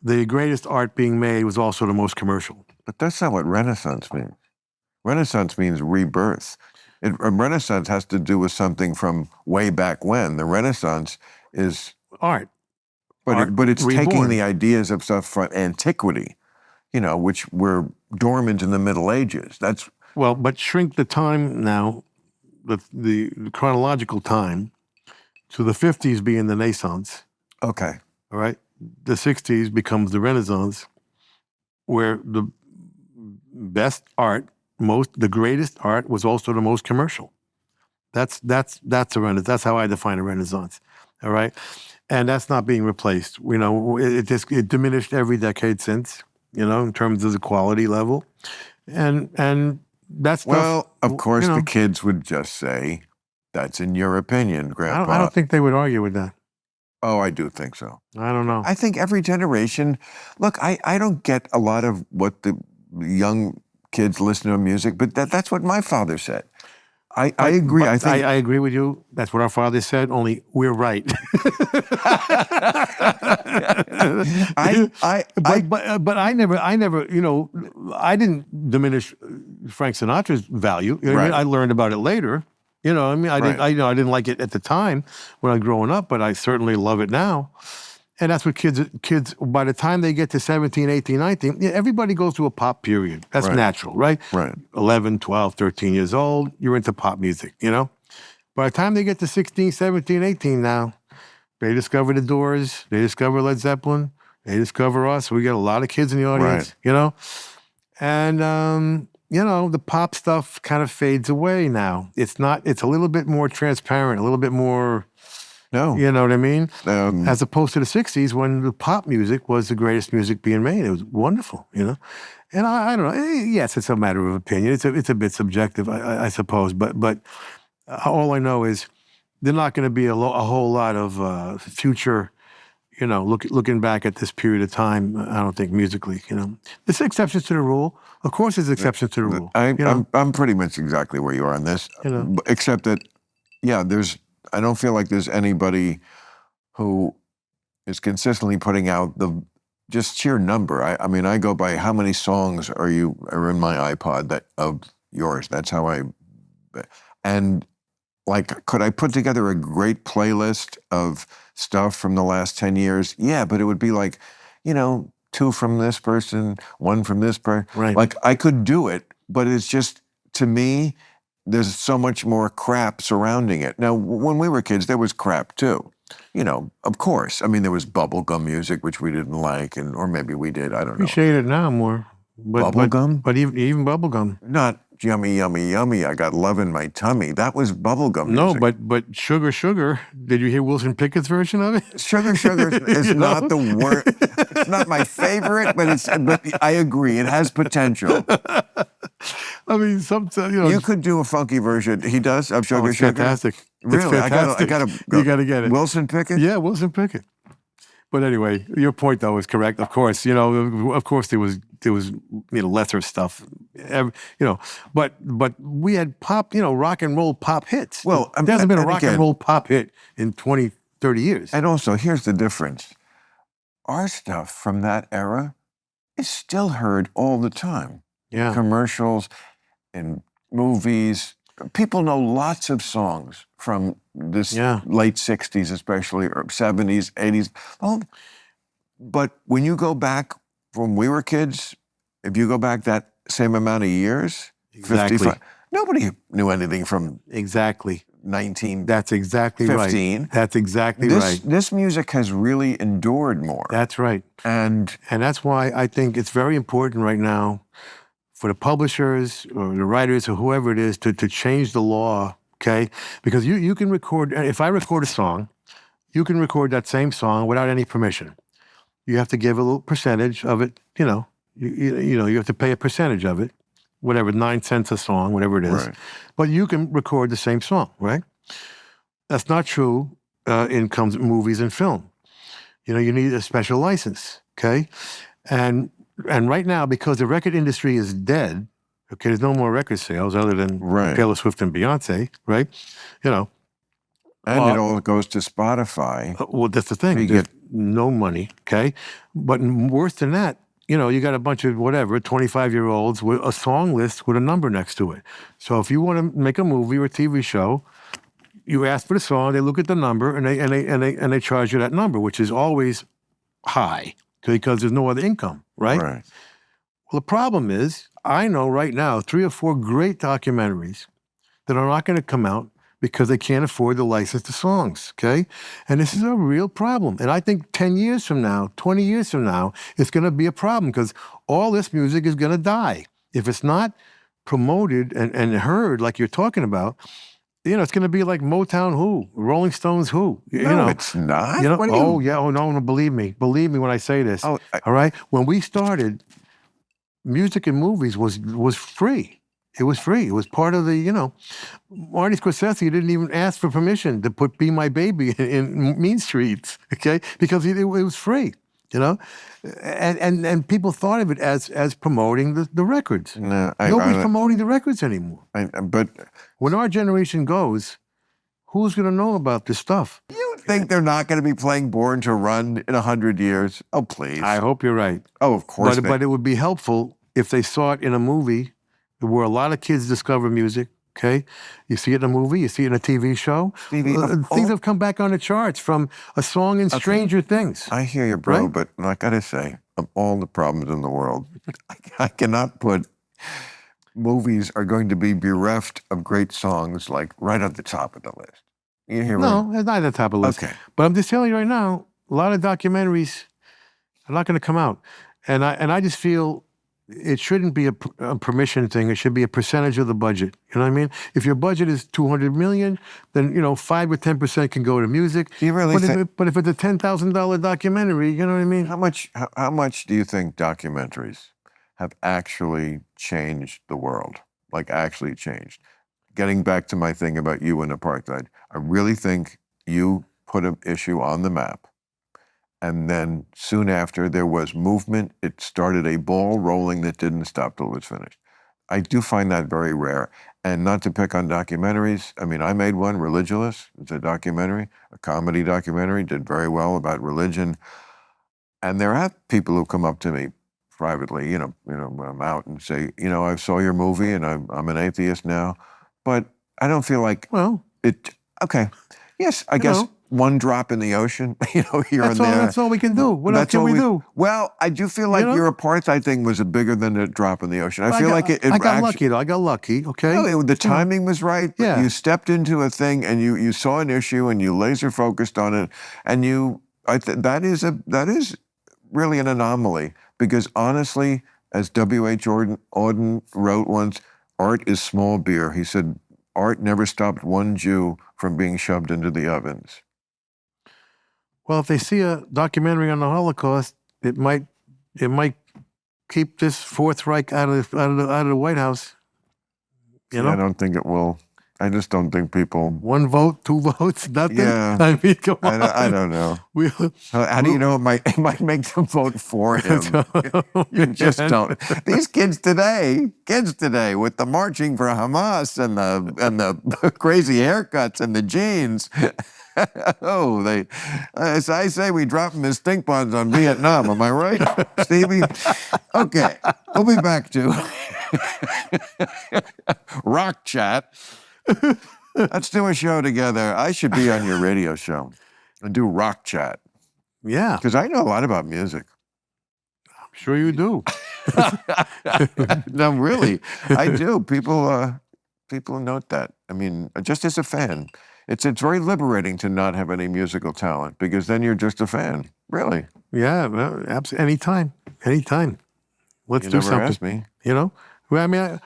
the greatest art being made was also the most commercial. But that's not what Renaissance means. Renaissance means rebirth. A Renaissance has to do with something from way back when. The Renaissance is, Art. but it's taking reborn. the ideas of stuff from antiquity, which were dormant in the Middle Ages. That's Well, but shrink the time now, the chronological time, to the 50s being the Renaissance, okay. all right? The 60s becomes the Renaissance, where the best art, the greatest art was also the most commercial. That's a Renaissance. That's how I define a Renaissance, all right? And that's not being replaced. It diminished every decade since, in terms of the quality level. And that's stuff. Well, of course, the kids would just say, "That's in your opinion, Grandpa." I don't think they would argue with that. Oh, I do think so. I don't know. I think every generation. Look, I don't get a lot of what the young kids listen to music, but that's what my father said. I agree. I think I agree with you. That's what our father said. Only we're right. But I never. I didn't diminish Frank Sinatra's value. You know what I mean? I learned about it later. I didn't like it at the time when I was growing up, but I certainly love it now. And that's what kids, by the time they get to 17, 18, 19, everybody goes through a pop period. That's natural, right? Right. 11, 12, 13 years old, you're into pop music, By the time they get to 16, 17, 18 now, they discover the Doors, they discover Led Zeppelin, they discover us. We got a lot of kids in the audience, And, the pop stuff kind of fades away now. It's a little bit more transparent, a little bit more... No. You know what I mean? As opposed to the 60s when the pop music was the greatest music being made. It was wonderful, And I don't know. Yes, it's a matter of opinion. It's a bit subjective, I suppose. But all I know is there's not going to be a whole lot of future, looking back at this period of time, I don't think musically, There's exceptions to the rule. Of course there's exceptions to the rule. I'm pretty much exactly where you are on this, except that, I don't feel like there's anybody who is consistently putting out the just sheer number. I mean, I go by how many songs are in my iPod of yours. That's how and like, could I put together a great playlist of stuff from the last 10 years? Yeah, but it would be like, 2 from this person, 1 from this person. Right. Like, I could do it, but it's just, to me, there's so much more crap surrounding it. Now, when we were kids, there was crap too. Of course. I mean, there was bubblegum music, which we didn't like, or maybe we did, I don't know. Appreciate it now more. Bubblegum? But even bubblegum. Not yummy, yummy, yummy, I got love in my tummy. That was bubblegum music. No, but Sugar, Sugar, did you hear Wilson Pickett's version of it? Sugar, Sugar is not the worst. It's not my favorite, but I agree, it has potential. I mean, sometimes, You could do a funky version. He does of Sugar, Sugar? Fantastic. Really? It's fantastic. You got to get it. Wilson Pickett? Yeah, Wilson Pickett. But anyway, your point though is correct. Of course, of course there was lesser stuff, but we had pop, rock and roll pop hits. Well, there hasn't been a rock and roll pop hit in 20, 30 years. And also, here's the difference. Our stuff from that era is still heard all the time. Yeah. Commercials and movies. People know lots of songs from this late 60s especially, or 70s, 80s. Oh, but when you go back from we were kids, if you go back that same amount of years, exactly. 55, nobody knew anything from exactly 19. That's exactly 15. Right. That's exactly right. This music has really endured more. That's right. And that's why I think it's very important right now for the publishers or the writers or whoever it is to change the law, okay? Because you can record, if I record a song, you can record that same song without any permission. You have to give a little percentage of it, you have to pay a percentage of it, whatever, 9 cents a song, whatever it is. Right. But you can record the same song, right? That's not true in movies and film. You need a special license, okay? And right now, because the record industry is dead, okay, there's no more record sales other than Taylor Swift and Beyonce, right? And it all goes to Spotify. Well, that's the thing. There's no money, okay? But worse than that, you got a bunch of whatever 25-year-olds with a song list with a number next to it. So if you want to make a movie or a TV show, you ask for the song, they look at the number, and they charge you that number, which is always high because there's no other income, right? Right. Well, the problem is, I know right now 3 or 4 great documentaries that are not going to come out because they can't afford to license the songs, okay? And this is a real problem. And I think 10 years from now, 20 years from now, it's going to be a problem because all this music is going to die. If it's not promoted and heard like you're talking about, it's going to be like Motown who, Rolling Stones who. No, it's not. What do you... no, believe me when I say this. All right? When we started, music and movies was free. It was free. It was part of the, Marty Scorsese didn't even ask for permission to put Be My Baby in Mean Streets, okay? Because it was free, And people thought of it as promoting the records. No, Nobody's promoting the records anymore. But when our generation goes, who's going to know about this stuff? You think they're not going to be playing Born to Run in 100 years? Oh, please. I hope you're right. Oh, of course. But it would be helpful if they saw it in a movie where a lot of kids discover music, okay? You see it in a movie, you see it in a TV show. Stevie, things have come back on the charts from a song in Stranger Things. I hear you, bro, right? But I got to say, of all the problems in the world, I cannot put movies are going to be bereft of great songs like right at the top of the list. You hear me? No, it's not at the top of the list. Okay. But I'm just telling you right now, a lot of documentaries are not going to come out. And I just feel it shouldn't be a permission thing. It should be a percentage of the budget. You know what I mean? If your budget is $200 million, then 5 or 10% can go to music. Do you really but if it's a $10,000 documentary, you know what I mean? How much do you think documentaries have actually changed the world? Like actually changed? Getting back to my thing about you and apartheid, I really think you put an issue on the map. And then soon after, there was movement. It started a ball rolling that didn't stop till it was finished. I do find that very rare. And not to pick on documentaries. I mean, I made one, Religulous. It's a documentary, a comedy documentary, did very well about religion. And there are people who come up to me privately, when I'm out and say, I saw your movie and I'm an atheist now. But I don't feel like okay. Yes, I guess one drop in the ocean, here and there. That's all we can do. What else can we do? Well, I do feel like your apartheid thing was bigger than a drop in the ocean. I feel like it I got lucky, though. I got lucky, okay? No, the timing was right. Yeah. You stepped into a thing and you saw an issue and you laser focused on it. And that is really an anomaly because honestly, as W.H. Auden wrote once, art is small beer. He said, art never stopped one Jew from being shoved into the ovens. Well, if they see a documentary on the Holocaust, it might keep this Fourth Reich out of the White House. I don't think it will. I just don't think people. 1 vote, 2 votes, nothing. Yeah. I mean, come on. I don't know. How do you know it might make them vote for him? You just don't. These kids today, with the marching for Hamas and the crazy haircuts and the jeans. As I say, we drop them as stink bombs on Vietnam. Am I right, Stevie? Okay, we'll be back to Rock Chat. Let's do a show together. I should be on your radio show and do Rock Chat. Yeah. Because I know a lot about music. I'm sure you do. No, really, I do. People note that. I mean, just as a fan. It's very liberating to not have any musical talent because then you're just a fan, really. Yeah, well, absolutely. Anytime. Let's do something. Ask me. Well, I mean,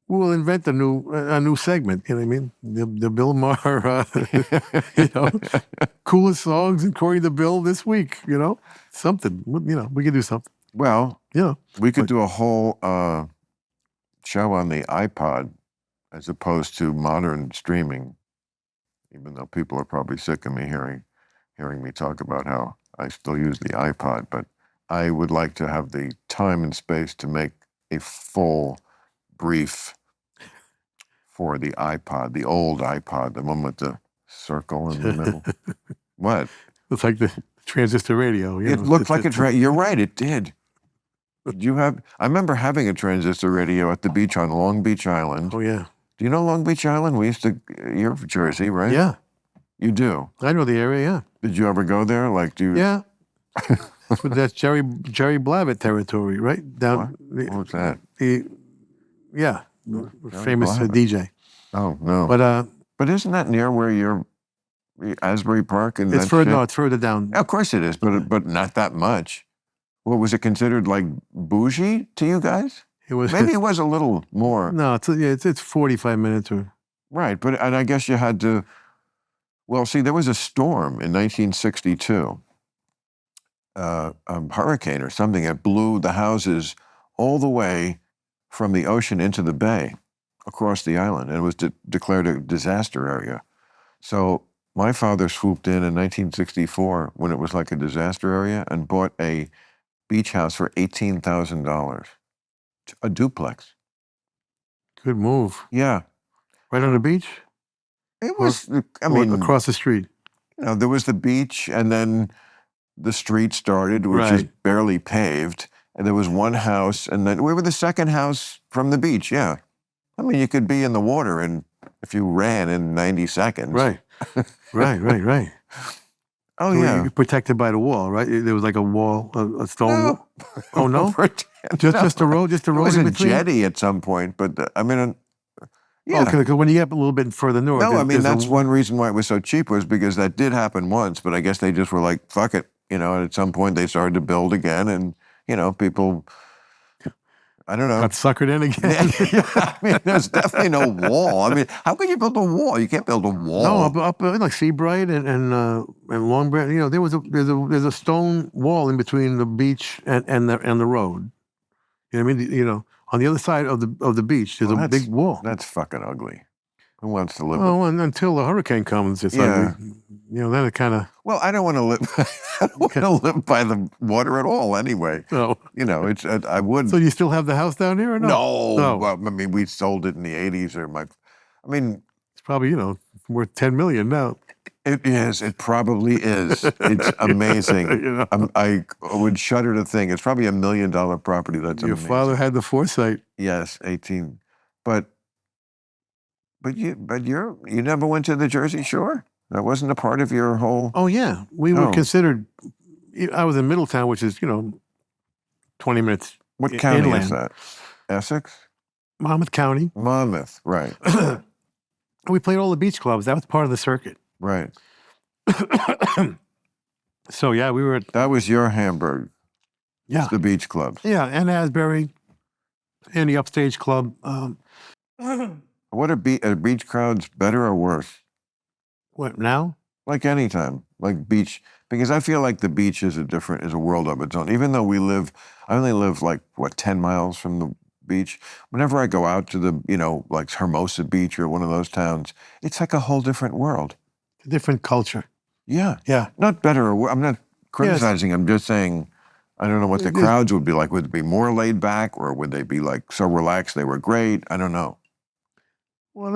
we'll invent a new segment. You know what I mean? The Bill Maher, coolest songs according to Bill this week. Something. We could do something. Well, we could do a whole show on the iPod as opposed to modern streaming. Even though people are probably sick of me hearing me talk about how I still use the iPod, but I would like to have the time and space to make a full brief for the iPod, the old iPod, the one with the circle in the middle. What? Looks like the transistor radio. It looked like a you're right, it did. Did you have? I remember having a transistor radio at the beach on Long Beach Island. Oh, yeah. Do you know Long Beach Island? We used to. You're from Jersey, right? Yeah. You do. I know the area, yeah. Did you ever go there? Like, do you? Yeah. That's Jerry Blavitt territory, right? Down. What was that? Yeah. Famous Blavitt. DJ. Oh no. But isn't that near where you're? Asbury Park and it's that further. shit? No, it's further down. Of course it is, but not that much. What was it considered, like bougie to you guys? It was. Maybe it was a little more. No, it's 45 minutes or. Right, and I guess you had to. Well, see, there was a storm in 1962, a hurricane or something that blew the houses all the way from the ocean into the bay, across the island, and it was declared a disaster area. So my father swooped in 1964 when it was like a disaster area and bought a beach house for $18,000, a duplex. Good move. Yeah. Right on the beach? It was, Across the street. There was the beach and then the street started, which is barely paved. And there was one house and then we were the second house from the beach, yeah. I mean, you could be in the water if you ran in 90 seconds. Right. Right. Oh, So yeah. you're protected by the wall, right? There was like a wall, a stone wall. Oh, no? Just a road? Just a road It was in a between? jetty at some point, but yeah. Oh, because when you get a little bit further north. No, I mean, there's that's one reason why it was so cheap was because that did happen once, but I guess they just were like, fuck it. And at some point they started to build again and, people, I don't know. Got suckered in again. I mean, there's definitely no wall. I mean, how can you build a wall? You can't build a wall. No, up like Seabright and Long Branch, there's a stone wall in between the beach and the road. You know what I mean? On the other side of the beach, there's a big wall. That's fucking ugly. Who wants to live? Oh, and until the hurricane comes, it's ugly. Then it kind of. Well, I don't want to live. I don't want to live by the water at all. Anyway, No. It's. I would. So you still have the house down there or no? No. Well, I mean, we sold it in the '80s, It's probably worth $10 million now. It is. It probably is. It's amazing. I would shudder to think it's probably $1 million property. That's your amazing. father had the foresight. Yes, 18. But you never went to the Jersey Shore? That wasn't a part of your whole. Oh yeah, we were considered. I was in Middletown, which is 20 minutes. What county inland. is that? Essex? Monmouth County. Monmouth, right. We played all the beach clubs. That was part of the circuit. Right. So yeah, we were. That was your Hamburg. Yeah. The beach clubs. Yeah, and Asbury, and the Upstage Club. What are beach crowds better or worse? What now? Like anytime, like beach, because I feel like the beach is a world of its own. Even though I only live 10 miles from the beach. Whenever I go out to the, like Hermosa Beach or one of those towns, it's like a whole different world. A different culture. Yeah. Yeah. Not better or I'm not criticizing. I'm just saying, I don't know what the crowds would be like. Would it be more laid back or would they be like so relaxed they were great? I don't know. Well,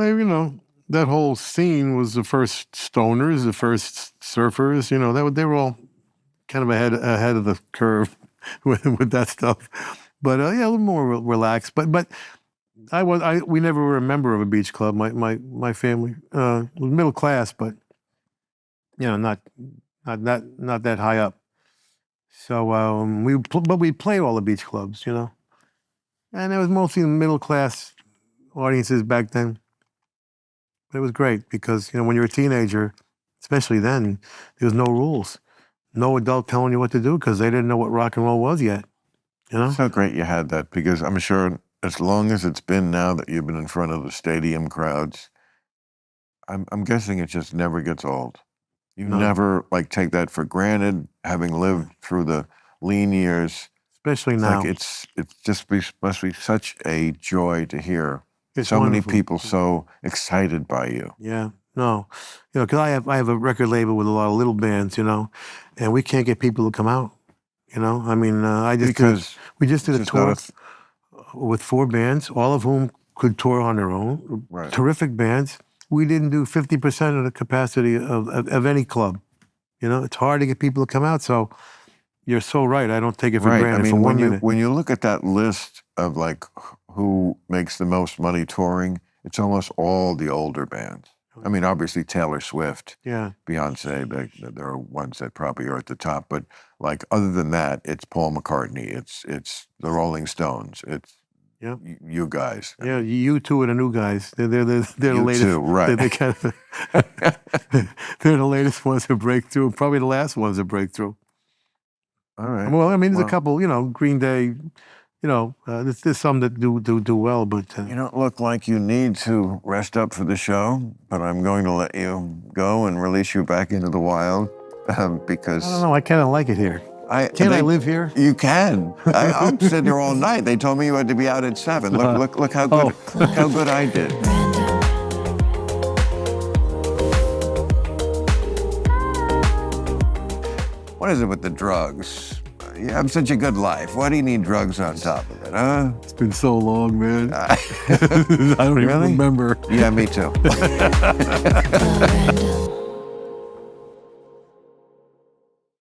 that whole scene was the first stoners, the first surfers. They were all kind of ahead of the curve with that stuff. But a little more relaxed. But we never were a member of a beach club. My family was middle class, but not that high up. So we played all the beach clubs, and it was mostly middle class audiences back then. But it was great because when you're a teenager, especially then, there was no rules, no adult telling you what to do because they didn't know what rock and roll was yet. It's so great you had that because I'm sure as long as it's been now that you've been in front of the stadium crowds, I'm guessing it just never gets old. You never take that for granted, having lived through the lean years. Especially now. It's just must be such a joy to hear It's so wonderful. many people so excited by you. Yeah, no, because I have a record label with a lot of little bands, and we can't get people to come out. I mean, we just did a tour with 4 bands, all of whom could tour on their own. Right. Terrific bands. We didn't do 50% of the capacity of any club. It's hard to get people to come out. So You're so right. I don't take it for Right. granted I for mean, 1 minute. when you look at that list of like who makes the most money touring, it's almost all the older bands. I mean, obviously Taylor Swift, Yeah. Beyonce, there are ones that probably are at the top, but like other than that, it's Paul McCartney, it's the Rolling Stones, it's Yeah. you guys. Yeah, you two are the new guys. They're the You latest. too, right. They're kind of, they're the latest ones to break through. Probably the last ones to break through. All right. Well, I mean, there's Well, a couple. Green Day. There's some that do well, but you don't look like you need to rest up for the show, but I'm going to let you go and release you back into the wild because I don't know. I kind of like it here. Can't I live here? You can. I'm sitting here all night. They told me you had to be out at 7. Look how good. Look how good I did. What is it with the drugs? You have such a good life. Why do you need drugs on top of it, huh? It's been so long, man. I don't even remember. Yeah, me too.